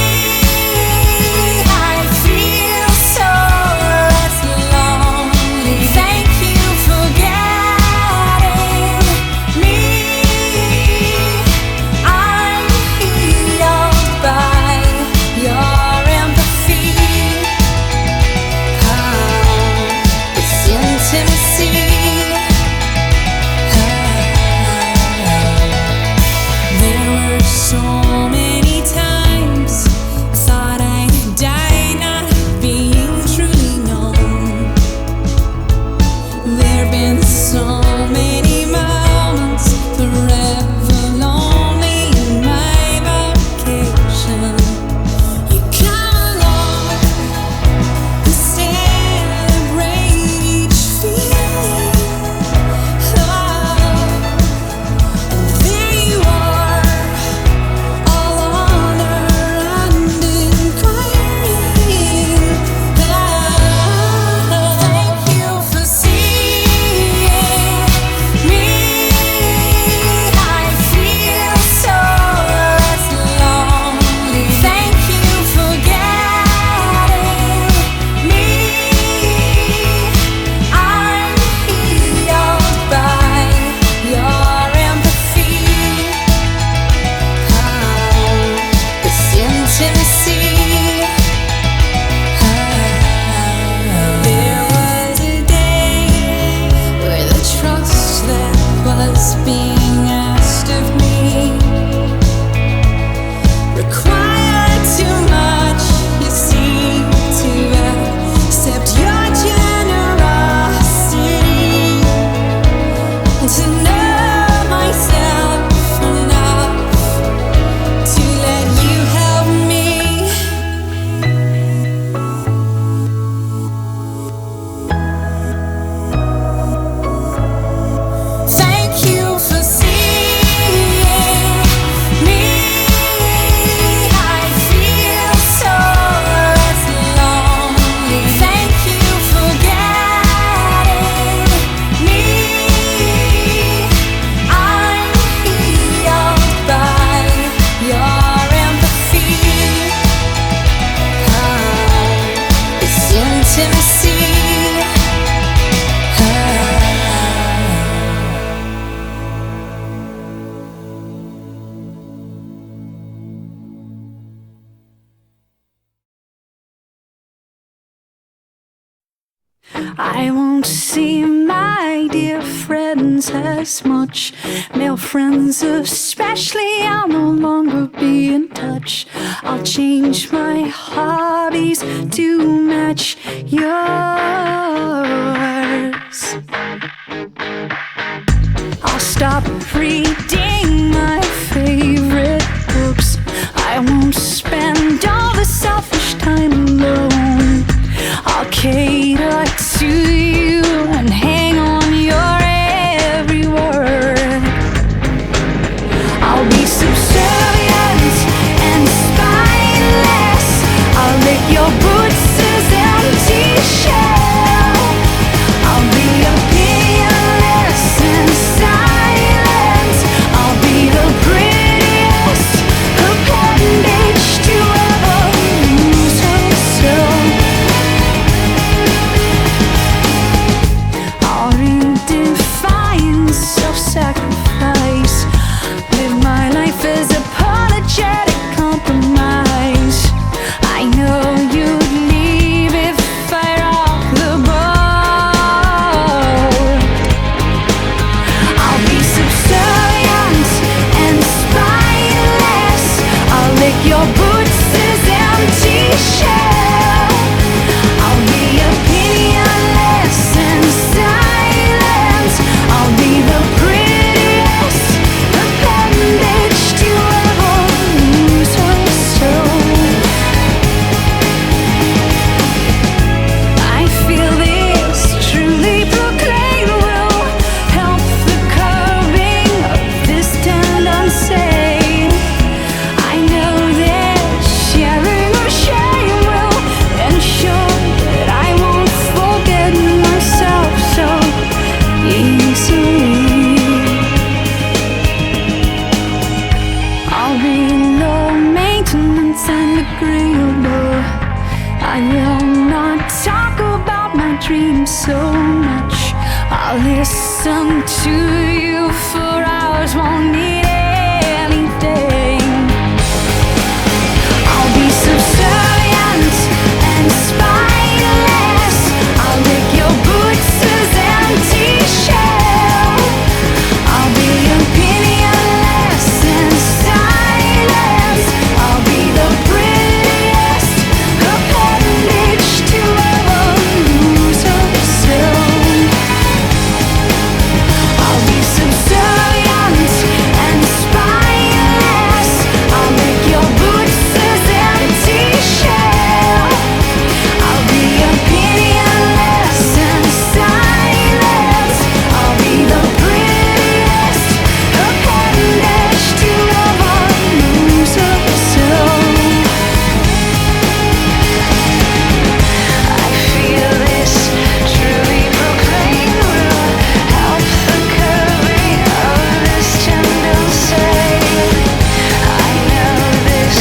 I feel so less lonely. Thank you for getting me. I'm healed by your empathy. This intimacy. There were so many times I thought I'd die not being truly known. There've been so many moments forever lonely in my vocation. You come along and celebrate each feeling. And there you are, all honor and inquiring. Thank you for seeing me. I feel so less lonely. Thank you for getting me. I'm healed by your empathy. This intimacy. There was a day where the trust that was being asked of me required too much. You see, to accept your generosity and to know myself enough to let you help me. Thank you for seeing me. I feel so less lonely. Thank you for getting me. I'm healed by your empathy. This intimacy. I won't see my dear friends as much. Male friends especially, I'll no longer be in touch. I'll change my hobbies to match yours. I'll stop reading my favorite books. I won't spend all the selfish time alone. I'll cater to you and hang on your every word. I'll be subservient and spineless. I'll lick your boots as empty shell. much. I'll listen to you for hours, won't need anything. I'll be subservient and spineless. I'll lick your boots as empty shell. I'll be opinionless and silence. I'll be the prettiest appendage to a loser's self. I'll be subservient and spineless. I'll lick your boots as empty shell. I'll be opinionless and silence. I'll be the prettiest appendage to a loser's self. I feel this truly proclaim will help the curbing of this tendency. I know this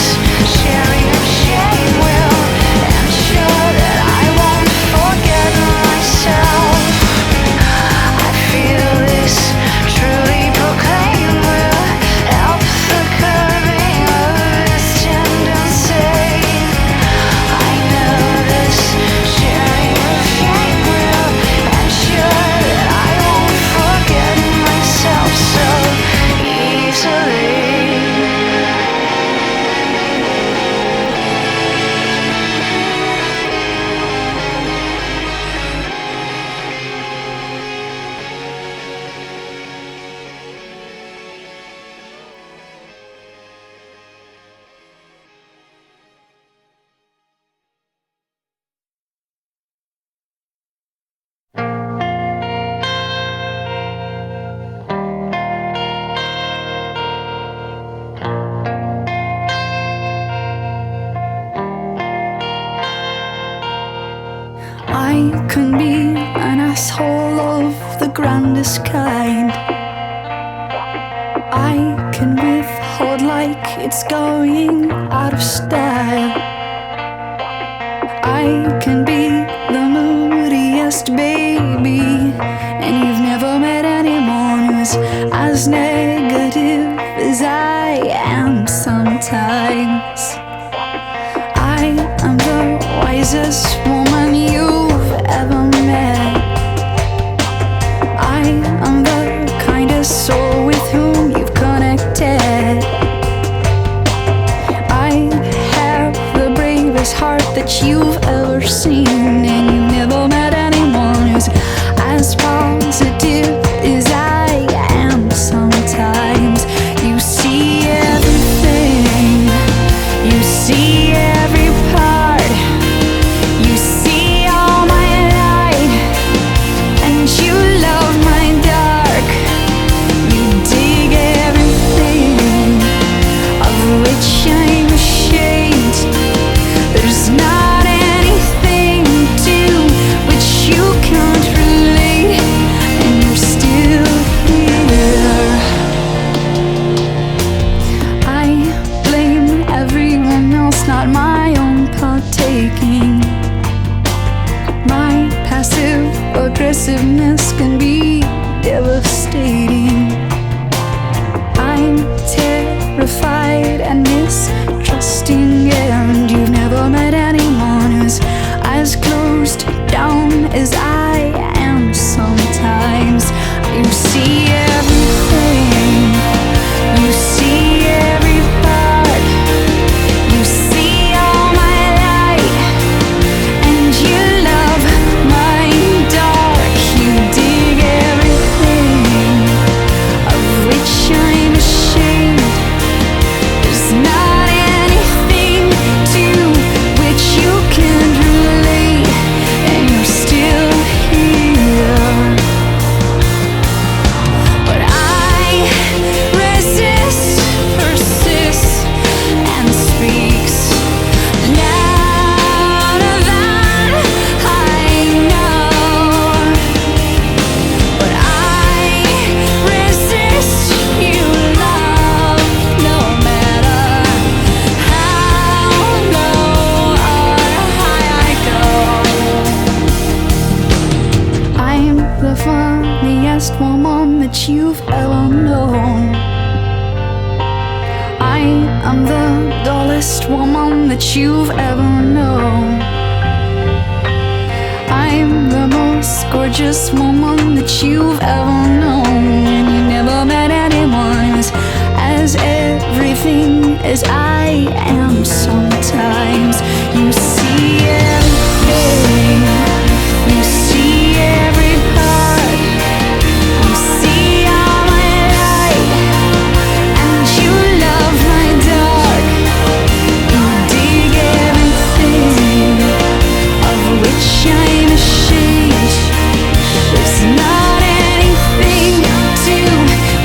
sharing of shame will ensure that I won't forget myself. I feel this truly proclaim will help the curbing of this tendency. I know this sharing of shame will ensure that I won't forget myself so easily. I can be an asshole of the grandest kind. I can withhold like it's going out of style. I can be the moodiest baby, and you've never met anyone who's as negative as I am sometimes. I am the wisest woman you've ever met. I am the kindest soul with whom you've connected. I have the bravest heart that you've ever seen, and you've never met anyone who's as positive as I am sometimes. You see everything, you see every part, you see all my light, and you love my dark. You dig everything of which I'm ashamed. There's not anything to which you can't relate, and you're still here. I blame everyone else, not my own partaking. My passive aggressiveness can be devastating. I'm terrified and mistrusting, and you've never met anyone who's as closed down as I am sometimes. You see everything, you see every part, you see all my light, and you love my dark. You dig everything of which I'm ashamed. There's not anything to which you can relate, and you're still the funniest woman that you've ever known. I am the dullest woman that you've ever known. I'm the most gorgeous woman that you've ever known. You never met anyone as everything as I am. Sometimes you see everything, you see every part, you see all my light, and you love my dark. You dig everything of which I'm ashamed. There's not anything to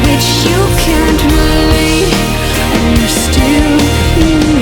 which you can't relate, and you're still here.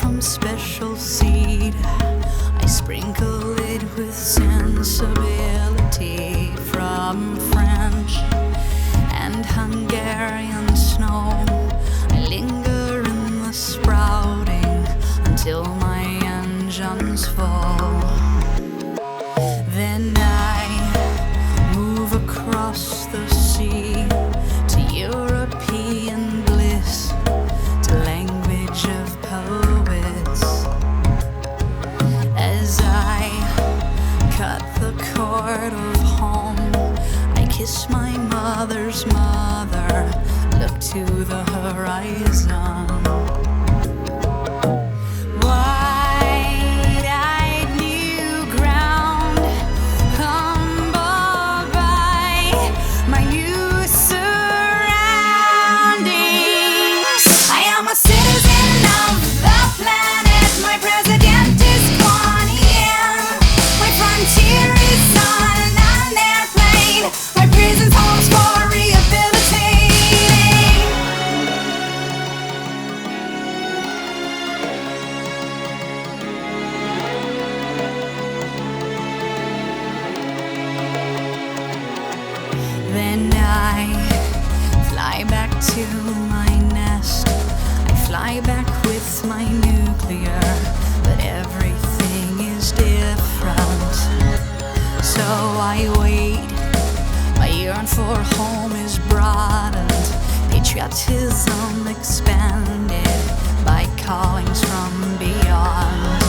some special seed. I sprinkle it with sensibility from French and Hungarian snow. I linger in the sprouting until my engines fall. Then I move across the sea to European bliss, to language of poets. As I cut the cord of home, I kiss my mother's mother, look to the horizon. Wide-eyed new ground, humbled by my new surroundings. I am a citizen of the planet. My president is Kuan Yin. My frontier is on an airplane. My prison's homes for rehabilitating. Then I fly back to my nest. I fly back with my nuclear, but everything is different. So I wait. My yearn for home is broadened, patriotism expanded by callings from beyond.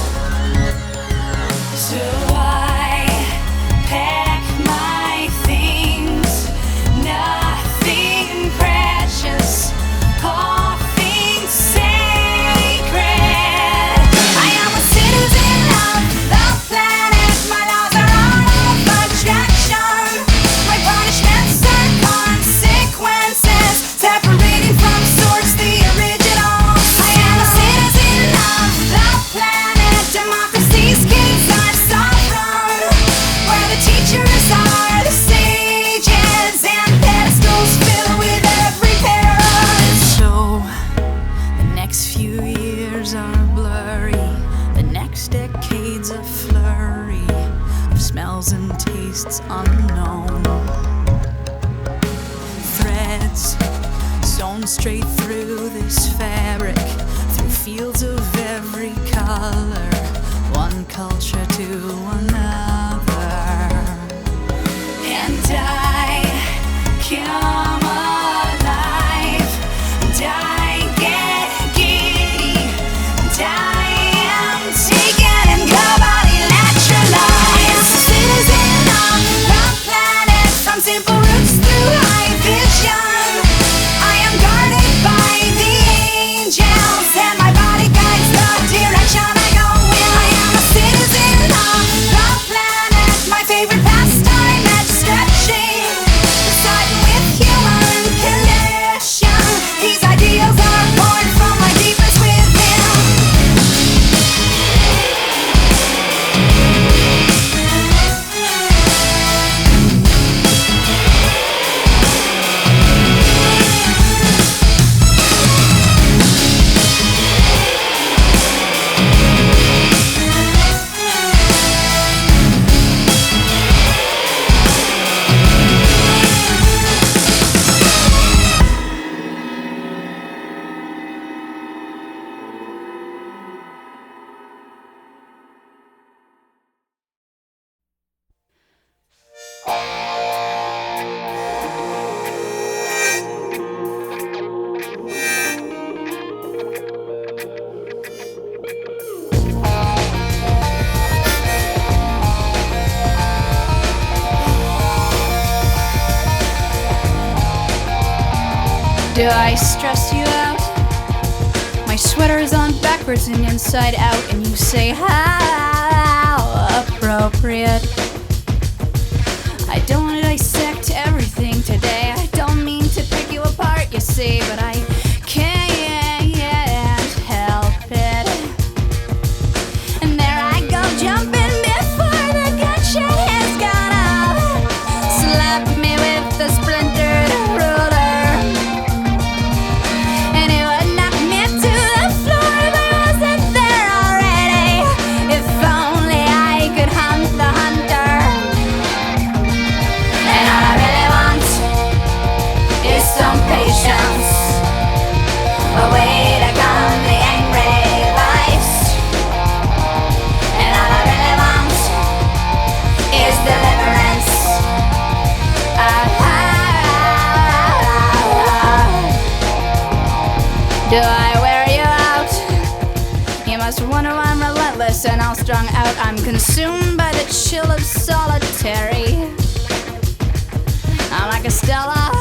So I pack my things, nothing precious, coughing sacred. I am a citizen of the planet. My laws are all of attraction. My punishments are consequences, separating from source the original. I am a citizen of the planet. Democracy's kids are sovereign, where the teachers are the sages and pedestals fill with every parent. So the next few years are blurry, the next decade's a flurry of smells and tastes unknown. Threads sewn straight through this fabric, through fields of every color, one culture to another. And I come alive, and I get giddy, and I am taken and body naturalized. A citizen of the planet, from simple roots through high vision. I am guarded by the angels, and my body guides the direction I go in. I am a citizen of the planet. My favorite pastime at stretching, deciding with human condition. These ideals are born from my deepest within. Do I stress you out? My sweater is on backwards and inside out, and you say, how appropriate. I don't want to dissect everything today. I don't mean to pick you apart, you see, but I can't help it. And there I go, jumping before the gunshot has gone off. Slap me with the splintered ruler, and it would knock me to the floor if I wasn't there. Do I wear you out? You must wonder why I'm relentless and all strung out. I'm consumed by the chill of solitary. I'm like a Stella.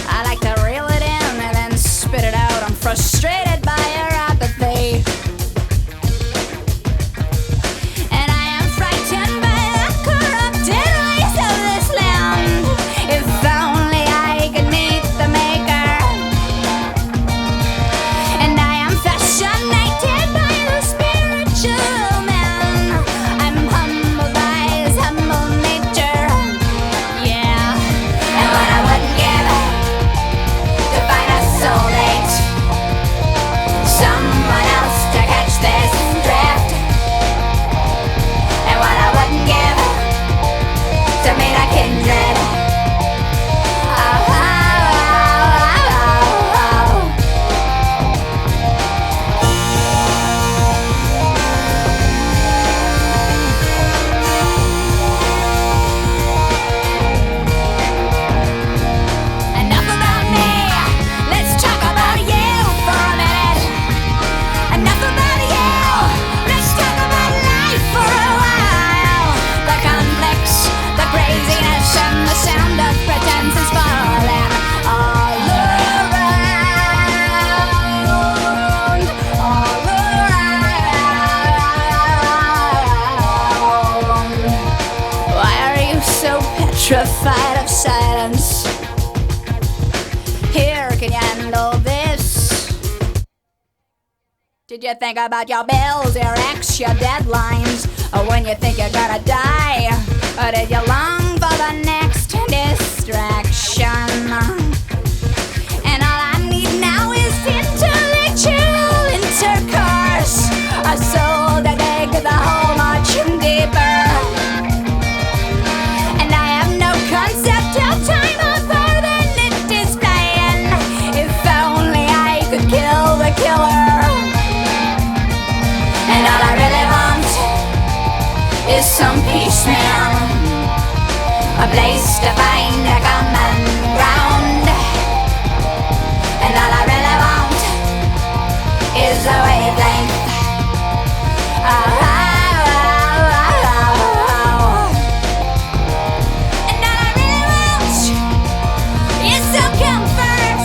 I like to reel it in and then spit it out. I'm frustrated by your apathy. And I am frightened by the corrupted ways of this land. If only I could meet the maker. And I am fascinated by the spiritual man. I'm humbled by his humble nature. Yeah. And what I wouldn't give to find a soulmate, someone else to catch this drift. And what I wouldn't give to meet a kindred. Oh, oh, oh, oh, oh. Enough about me. Let's talk about you for a minute. Enough about you. Let's talk about life for a while. The conflicts, the craziness, and the sound of pretense is falling all around. All around. Why are you so petrified of silence? Here, can you handle this? Did you think about your bills, your ex, your deadlines? Or when you think you're gonna die? Or did you long for the next distraction? And all I need now is intellectual intercourse, a soul to dig the hole much deeper. And I have no concept of time other than it is flying. If only I could kill the killer. And all I really want is some peace, man. A place to find a common ground. And all I really want is a wavelength. Oh, oh, oh, oh, oh. And all I really want is some comfort.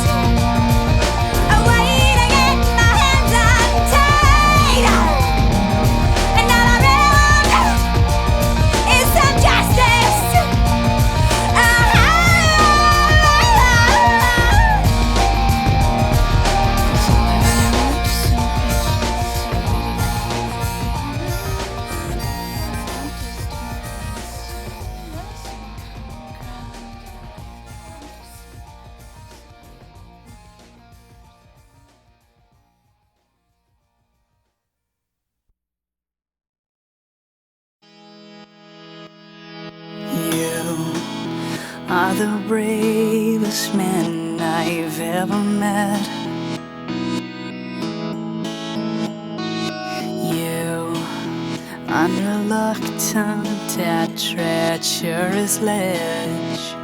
A way to get my hands untied. And all I really want is some justice. Oh, oh, You are the bravest man I've ever met. You unreluctant at treacherous ledge.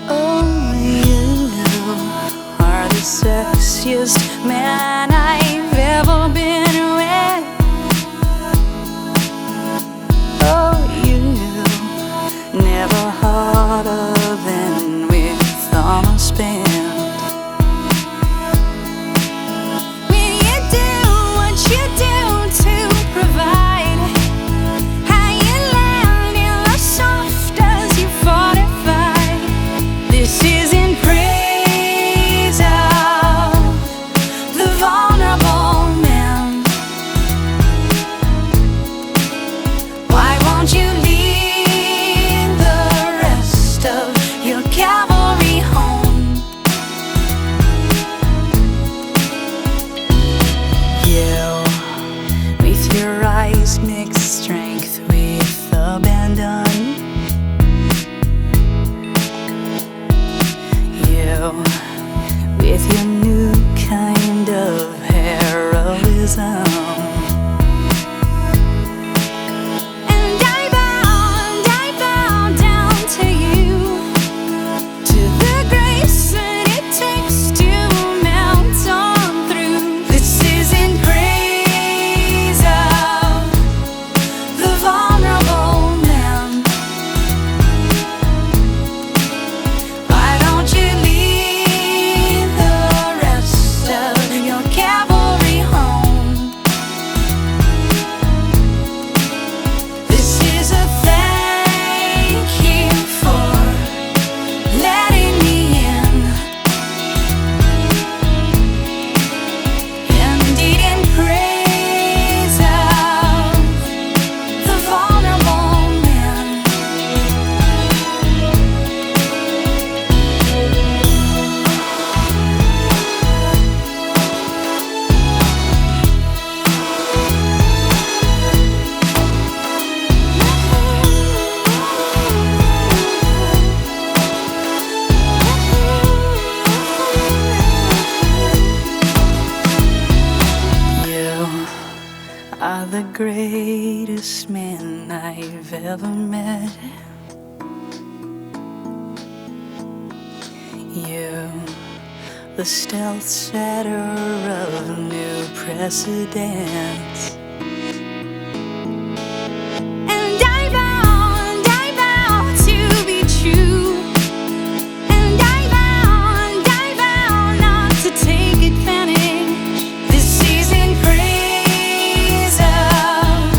Oh, you are the sexiest man I've ever been with. Oh, you never harder than with thumb and spin. When you do what you do to provide, how you land in the soft as you fortify. This is in praise of the vulnerable. man I've ever met. You, the stealth setter of new precedents. And I vow to be true. And I vow not to take advantage. This is in praise of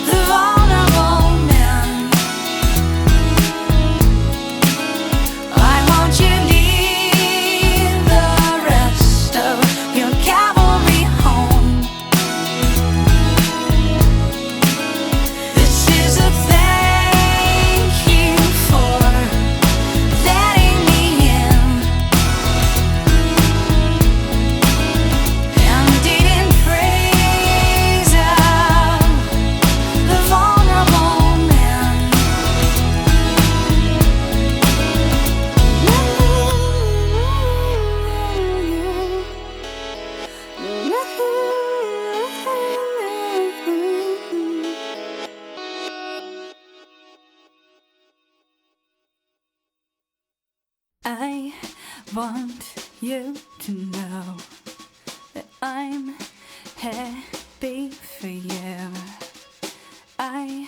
the vulnerable man. I want you to leave the rest of your cavalry home. This is a thank you for letting me in. And it in praise of the vulnerable man. I want you to know that I'm happy for you. I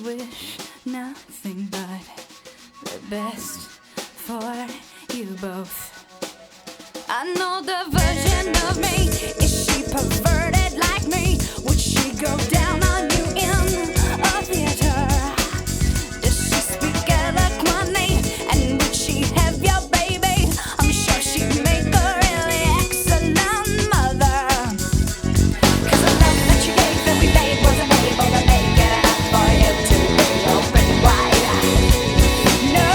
wish nothing but the best for you both. I know the version of me. Is she perverted like me? Would she go down on you in a theater? Does she speak eloquently? And would she have your baby? I'm sure she'd make a really excellent mother. 'Cause the love that you gave that we made wasn't able to make it enough for you to be open wide. No.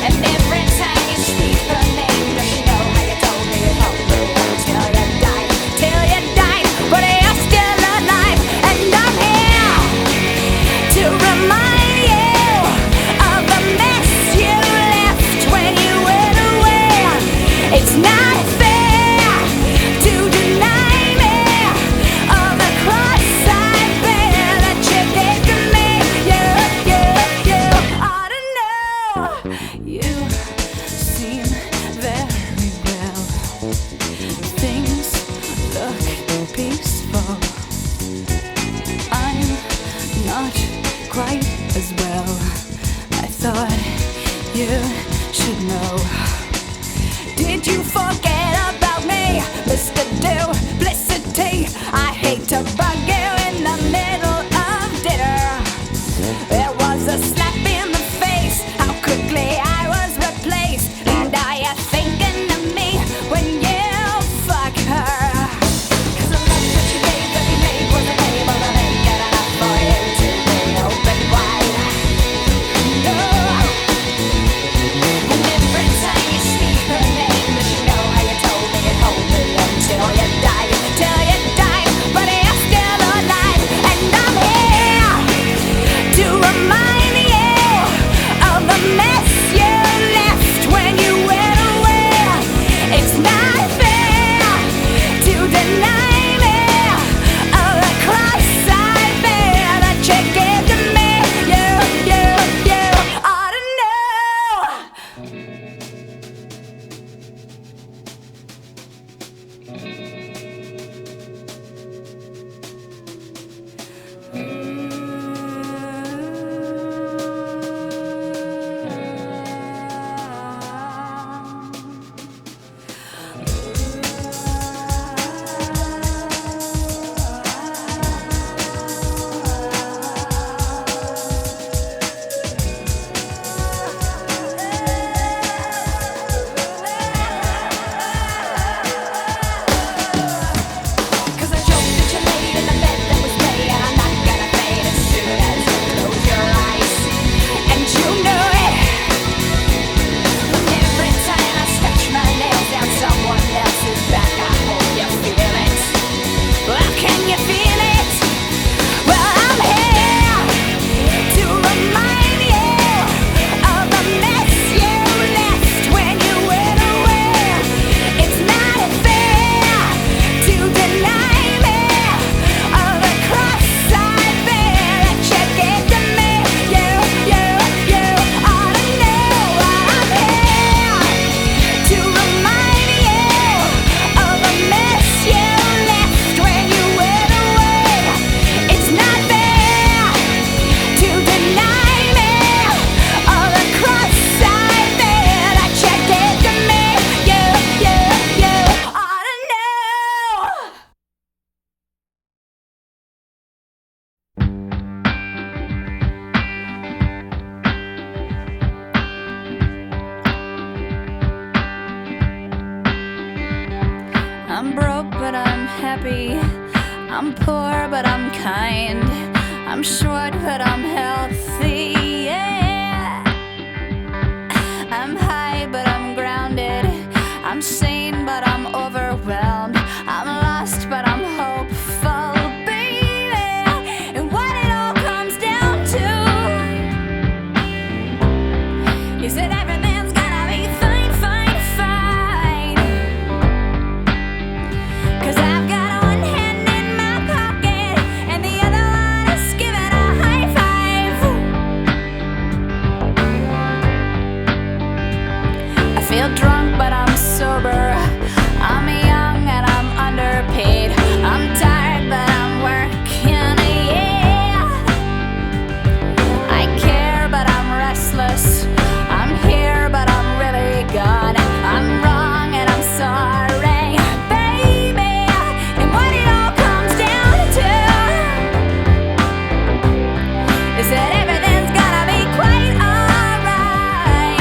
And every time you speak her name, does she know how you told me you held her until you died? Till you died, but you're still alive. And I'm here to remind you of the mess you left when you went away. It's not fair to deny me of the cross I bear that you gave to me. You ought to know. You seem very well. Things look peaceful. I'm not quite as well. I thought you should know. Did you forget about me, Mr. Duplicity? I hate to bug you in the middle of dinner. It was a slap in the face, how quickly I was replaced. And are you thinking of me when you fuck her? 'Cause the love that you gave that we made wasn't able to make it enough for you to be open wide. No. And every time you speak her name, does she know how you told me you'd hold me until you died? Till you died, but you're still happy. I'm poor, but I'm kind. I'm short, but I'm healthy. Yeah. I'm high, but I'm grounded. I'm sane, but I'm overwhelmed. I'm lost, but I'm hopeful, baby. And what it all comes down to is that everything's gonna be fine, fine, fine. 'Cause I've got one hand in my pocket and the other one is giving a high five. I feel drunk, but I'm sober. I'm young and I'm underpaid. I'm tired, but I'm working, yeah. I care, but I'm restless. I'm here, but I'm really gone. I'm wrong and I'm sorry, baby. And what it all comes down to is that everything's gonna be quite alright.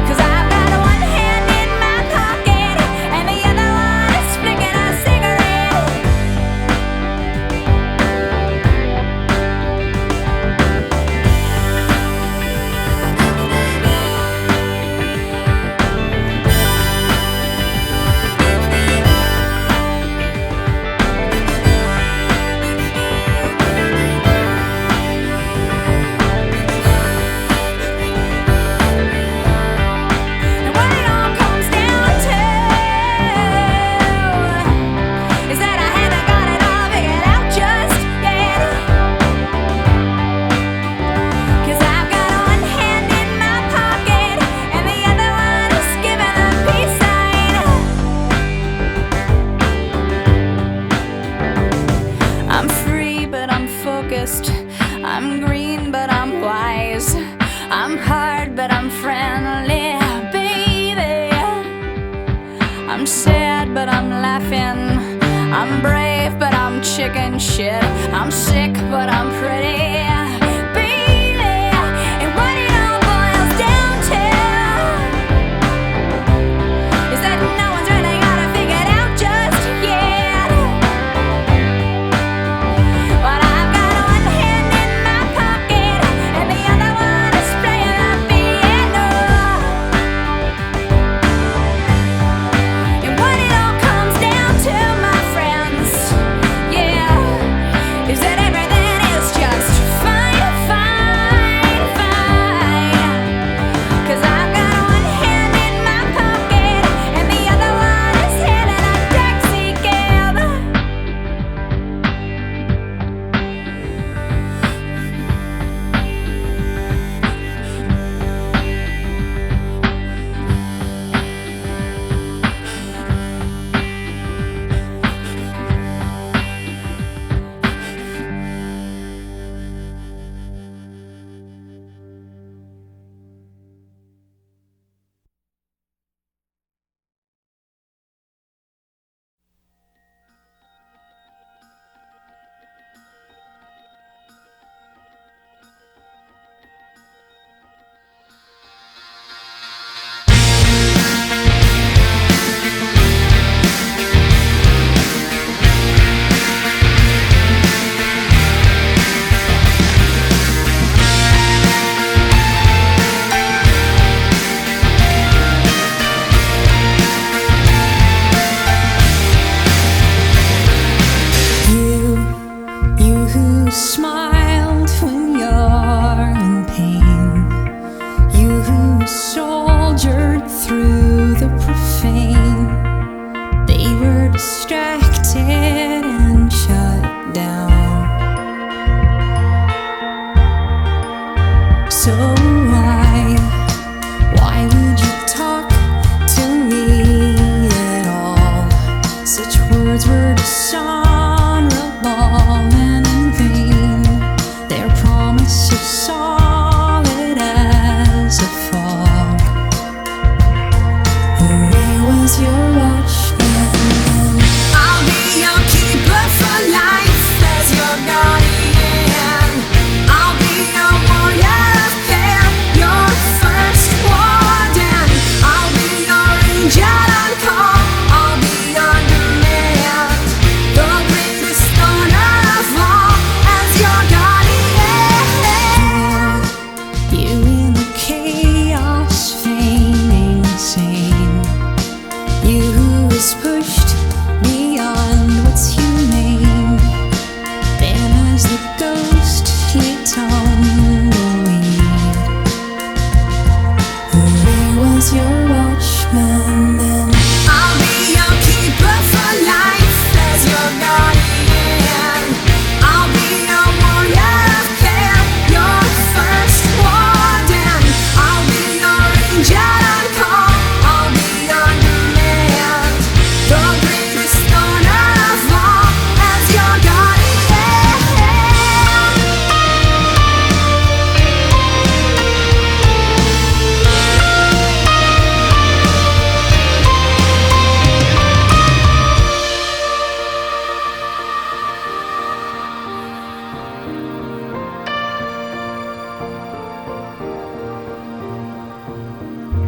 'Cause I've got one hand in my pocket and the other one is flicking a cigarette. And what it all comes down to is that I haven't got it all figured out just yet. 'Cause I've got one hand in my pocket and the other one is giving a peace sign. I'm free, but I'm focused. I'm green, but I'm wise. I'm hard, but I'm friendly, baby. I'm sad, but I'm laughing. I'm brave, but I'm chicken shit. I'm sick, but I'm pretty, baby. And what it all boils down to is that no one's really got it figured out just yet. But I've got one hand in my pocket and the other one is playing the piano. And what it all comes down to, my friends, yeah, is that everything is just fine.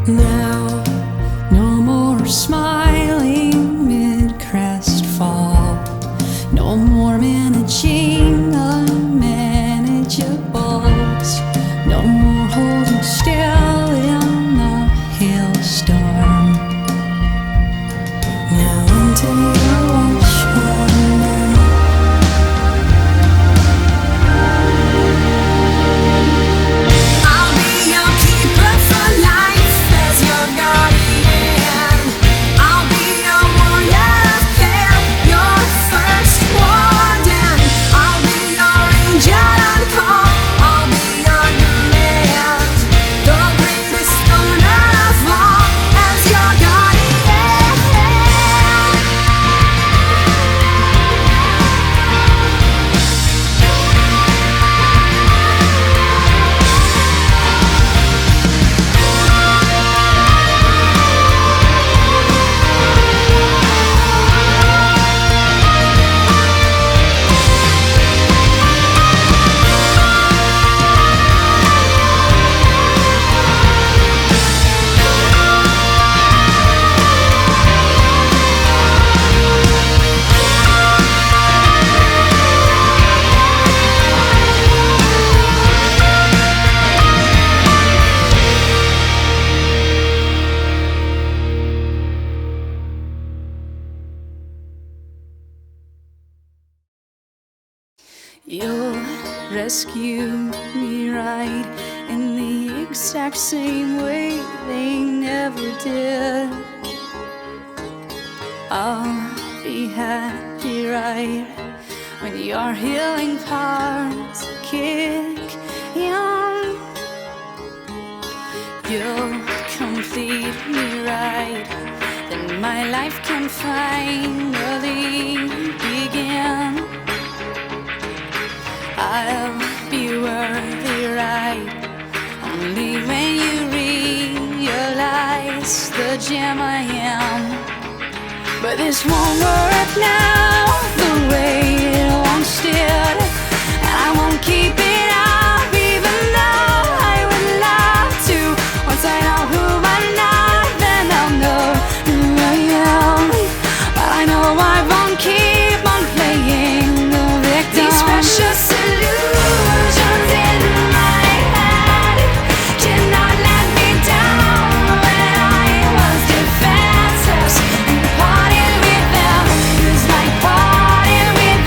Now, no more smiling mid-crestfall. No more managing unmanageables. No more holding still in the hailstorm. Now into your watch warmer. I'll be your keeper for life as your guardian. I'll be your warrior of care, your first warden. I'll be your angel on call. I'll be your command. The greatest honor of all as your guardian. You'll rescue me right in the exact same way they never did. I'll be happy right when your healing parts kick in. You'll complete me right, then my life can finally begin. I'll be worthy right only when you realize the gem I am. But this won't work now the way it once did, and I won't keep it up even though I would love to. Once I know who I'm not, then I'll know who I am. But I know I won't keep on playing the victim. These precious illusions in my head did not let me down when I was defenseless and parted with them. 'Cause like parting with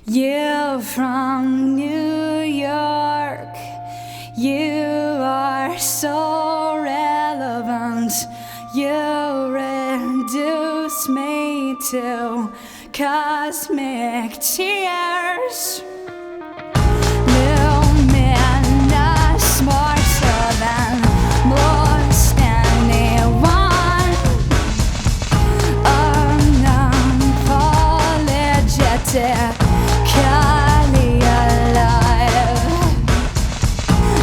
You from New York, you are so relevant. You reduce me to cosmic tears. Luminous, smarter than most anyone. Unapologetic.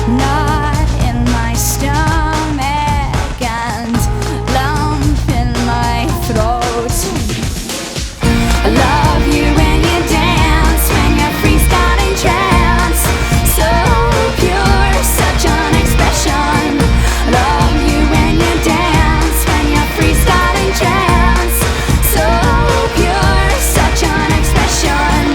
Not in my stomach and lump in my throat. I love you when you dance, when you're freestyle in trance. So pure, such an expression. I love you when you dance, when you're freestyle in trance. So pure, such an expression.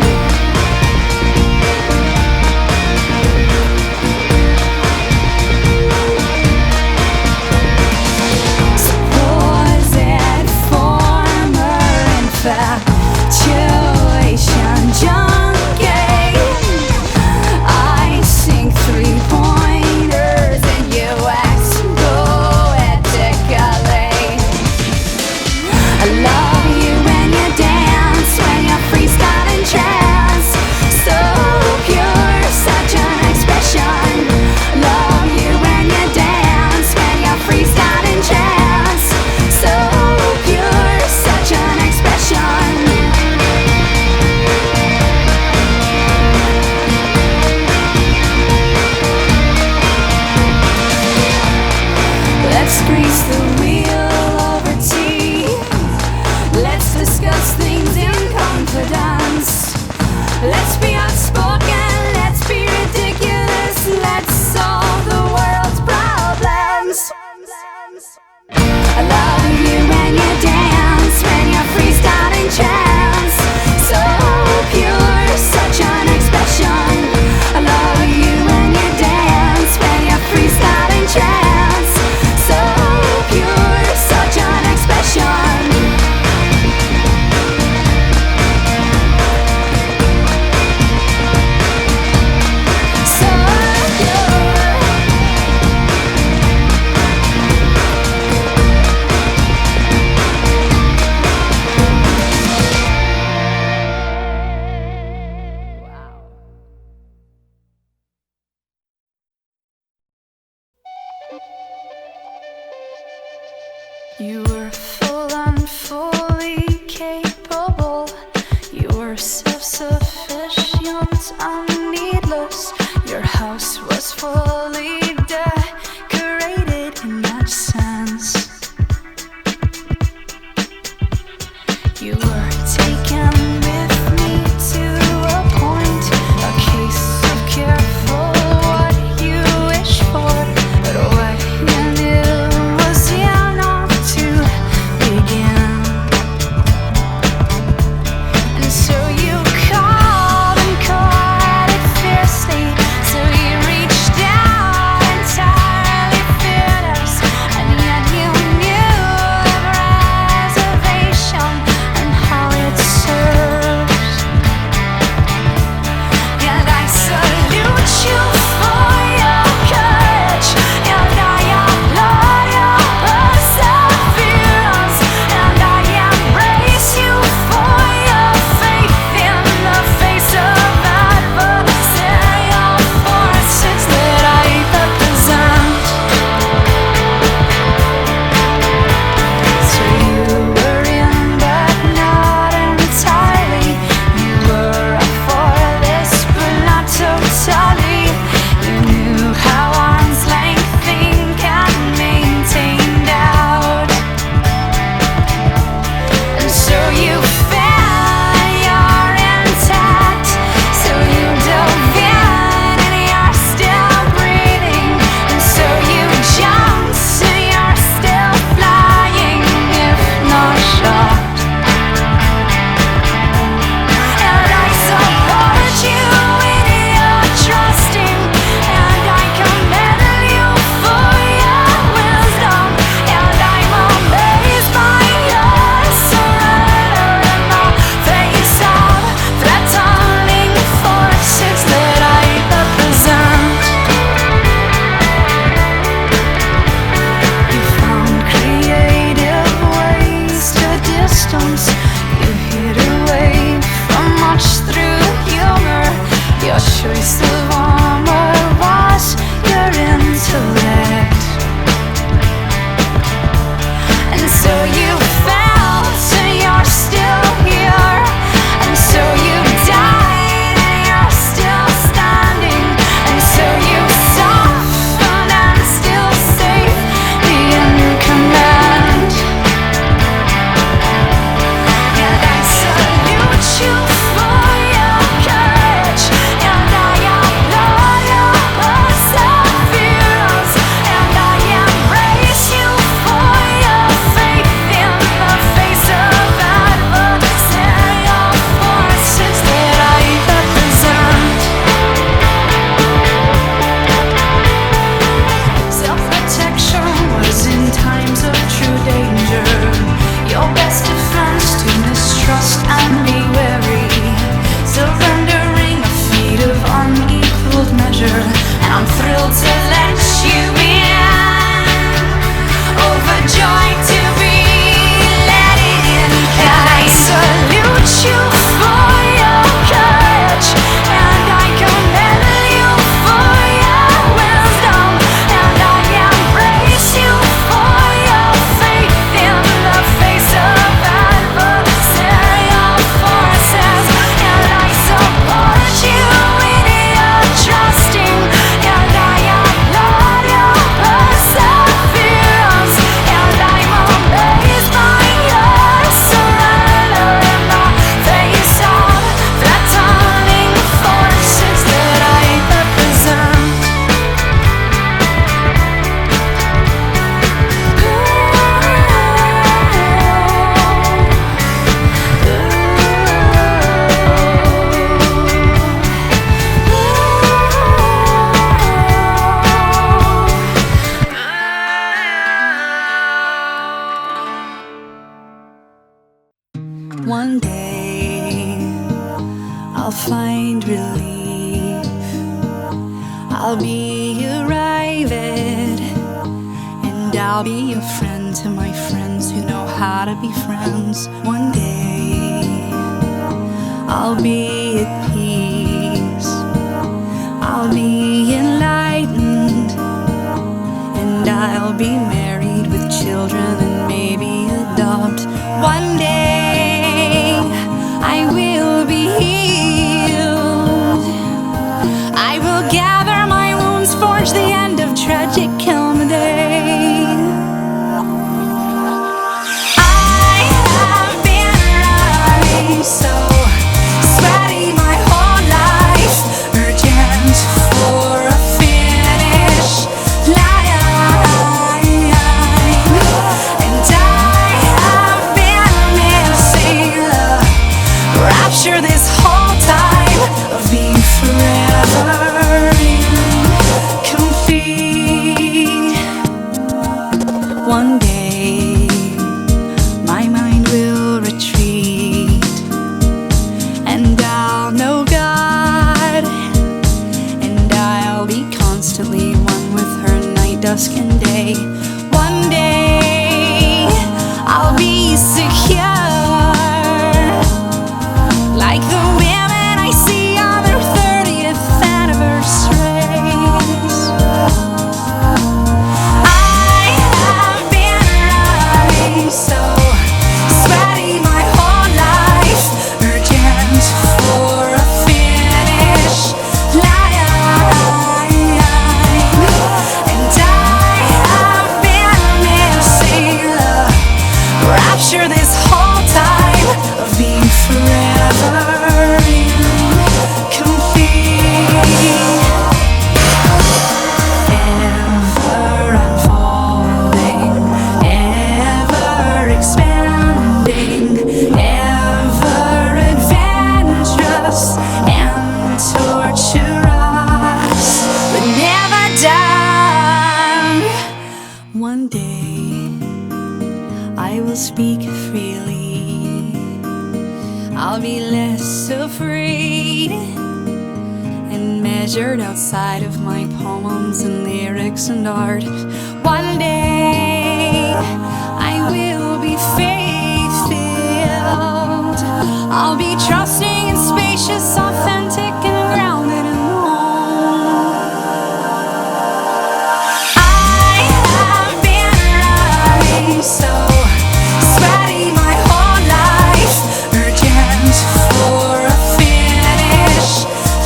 Infatuation, junkie. I sing 3-pointers and you act poetically. I love you when you dance, when you're freestyle in trance. So pure, such an expression. Love you when you dance, when you're freestyle in trance. So pure, such an expression. Let's grease the wheel over tea. Let's discuss things in confidence. Let's be outspoken, let's be ridiculous. Let's solve the world's problems. I love you when you dance, when you're freestyle in trance. So pure, such an expression. I love you when you dance, when you're freestyle in trance. So pure, such an expression. So pure. You were full and fully capable. You were self-sufficient and needless. Your house was fully decorated in that sense. You were taken with me to a point, a case of careful what you wish for, but what you knew was enough to begin. And so you called and caught it fiercely, so you reached out relief. I'll be your private, and I'll be a friend to my friends who know how to be friends. One day I'll be at peace, I'll be enlightened, and I'll be married with children and maybe adopt. One day I will be healed, I will gather my wounds, forge the end of tragic comedy. I have been running so sweaty my whole life, urgent for a finish line, and I have been missing the rapture this whole time of being forever incomplete. One day my mind will retreat, and I'll know God, and I'll be constantly one with her night, dusk, and day. One day I'll be secure, like the women I see on their 30th anniversaries. I have been running so sweaty my whole life, urgent for a finish line, and I have been missing the rapture this whole time of being forever incomplete. Ever unfolding, ever expanding, ever adventurous and torturous, but never done. One day I will speak freely, I'll be less afraid and measured outside of my poems and lyrics and art. One day I will be faith-filled, I'll be trusting and spacious, authentic and grounded in home. I have been running so sweaty my whole life, urgent for a finish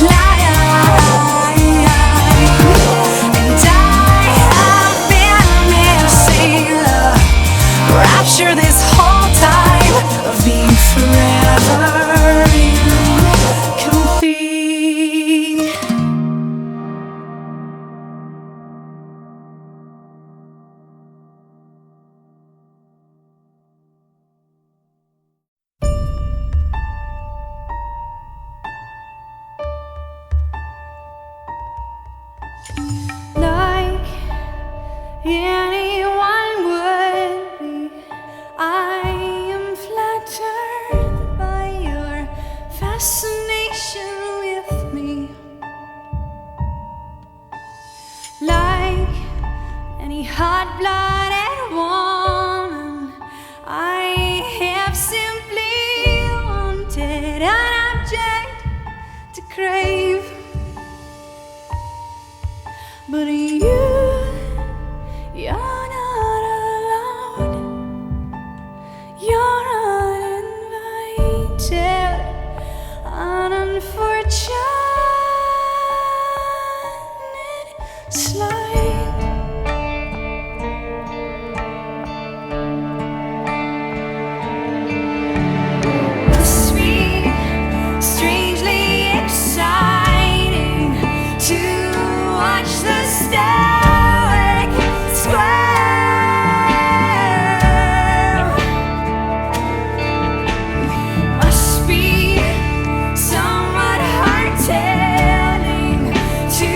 line, and I have been missing the rapture this whole time of being forever incomplete. Like anyone would be, I am flattered by your fascination with me. Like any hot-blooded woman, I have simply wanted an object to crave. But you're not allowed, you're uninvited, an unfortunate slight. Must be strangely exciting to watch the stoic square. Must be somewhat heart-telling to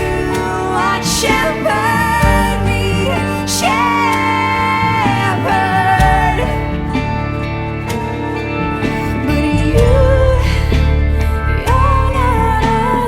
watch you burn me, shepherd. But you're not allowed.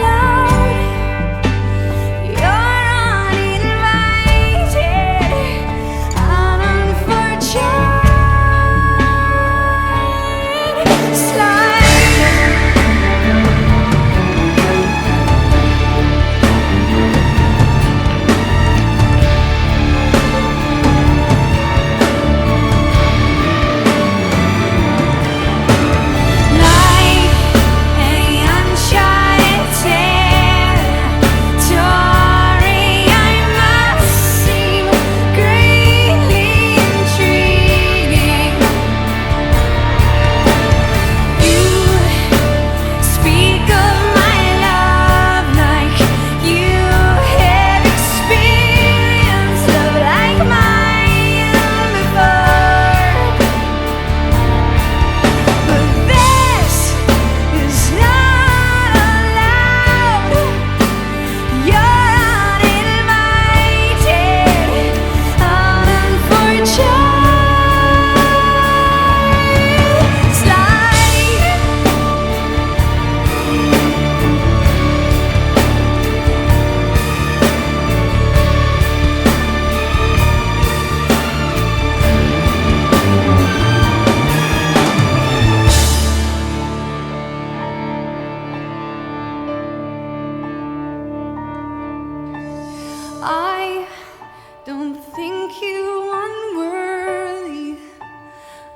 Don't think you unworthy.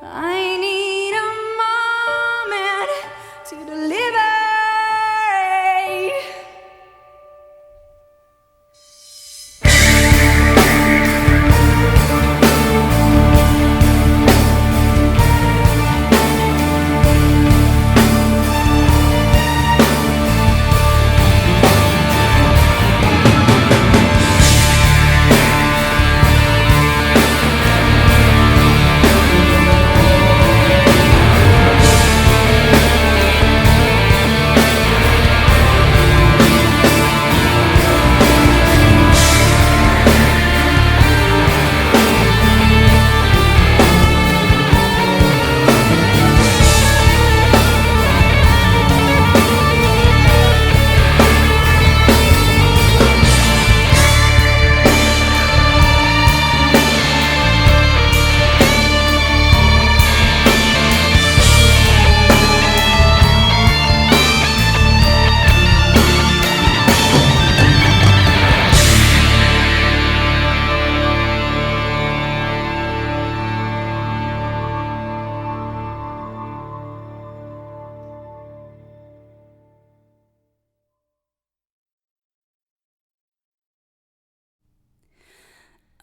I need a moment to deliver.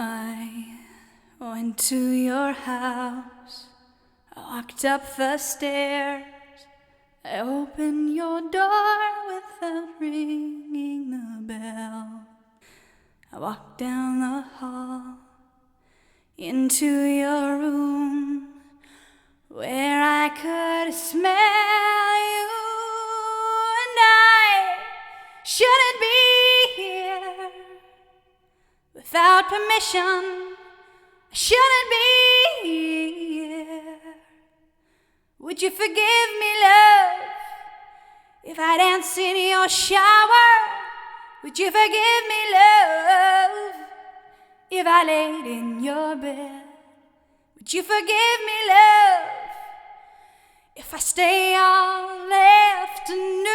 I went to your house, I walked up the stairs, I opened your door without ringing the bell. I walked down the hall into your room where I could smell you, and I shouldn't be here without permission. I shouldn't be here. Would you forgive me, love, if I dance in your shower? Would you forgive me, love, if I laid in your bed? Would you forgive me, love, if I stay all afternoon?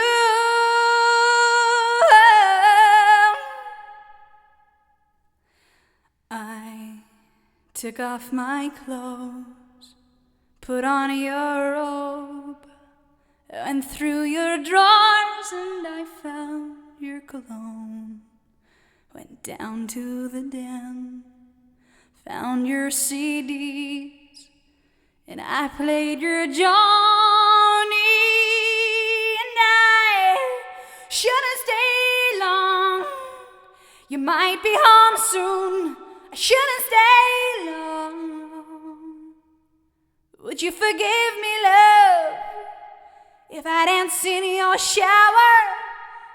I took off my clothes, put on your robe, went through your drawers and I found your cologne. Went down to the den, found your CDs, and I played your Johnny. And I shouldn't stay long, you might be home soon. I shouldn't stay long. Would you forgive me, love, if I dance in your shower?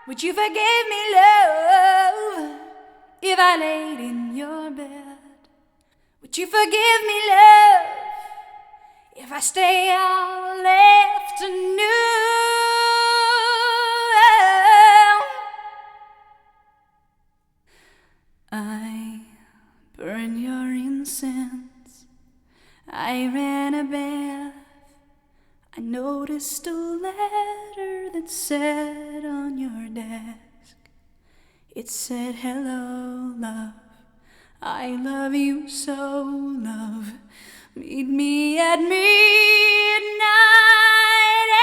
Would you forgive me, love, if I laid in your bed? Would you forgive me, love, if I stay all afternoon? I burn your incense, I ran a bath, I noticed a letter that sat on your desk. It said, hello, love, I love you so, love. Meet me at midnight.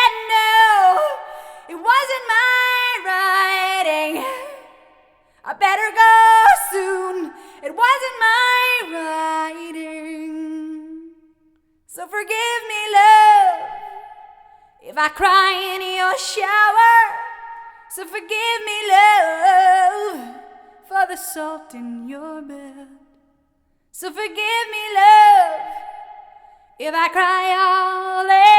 And no, it wasn't my writing. I better go soon. It wasn't my writing. So forgive me, love, if I cry in your shower. So forgive me, love, for the salt in your bed. So forgive me, love, if I cry all day.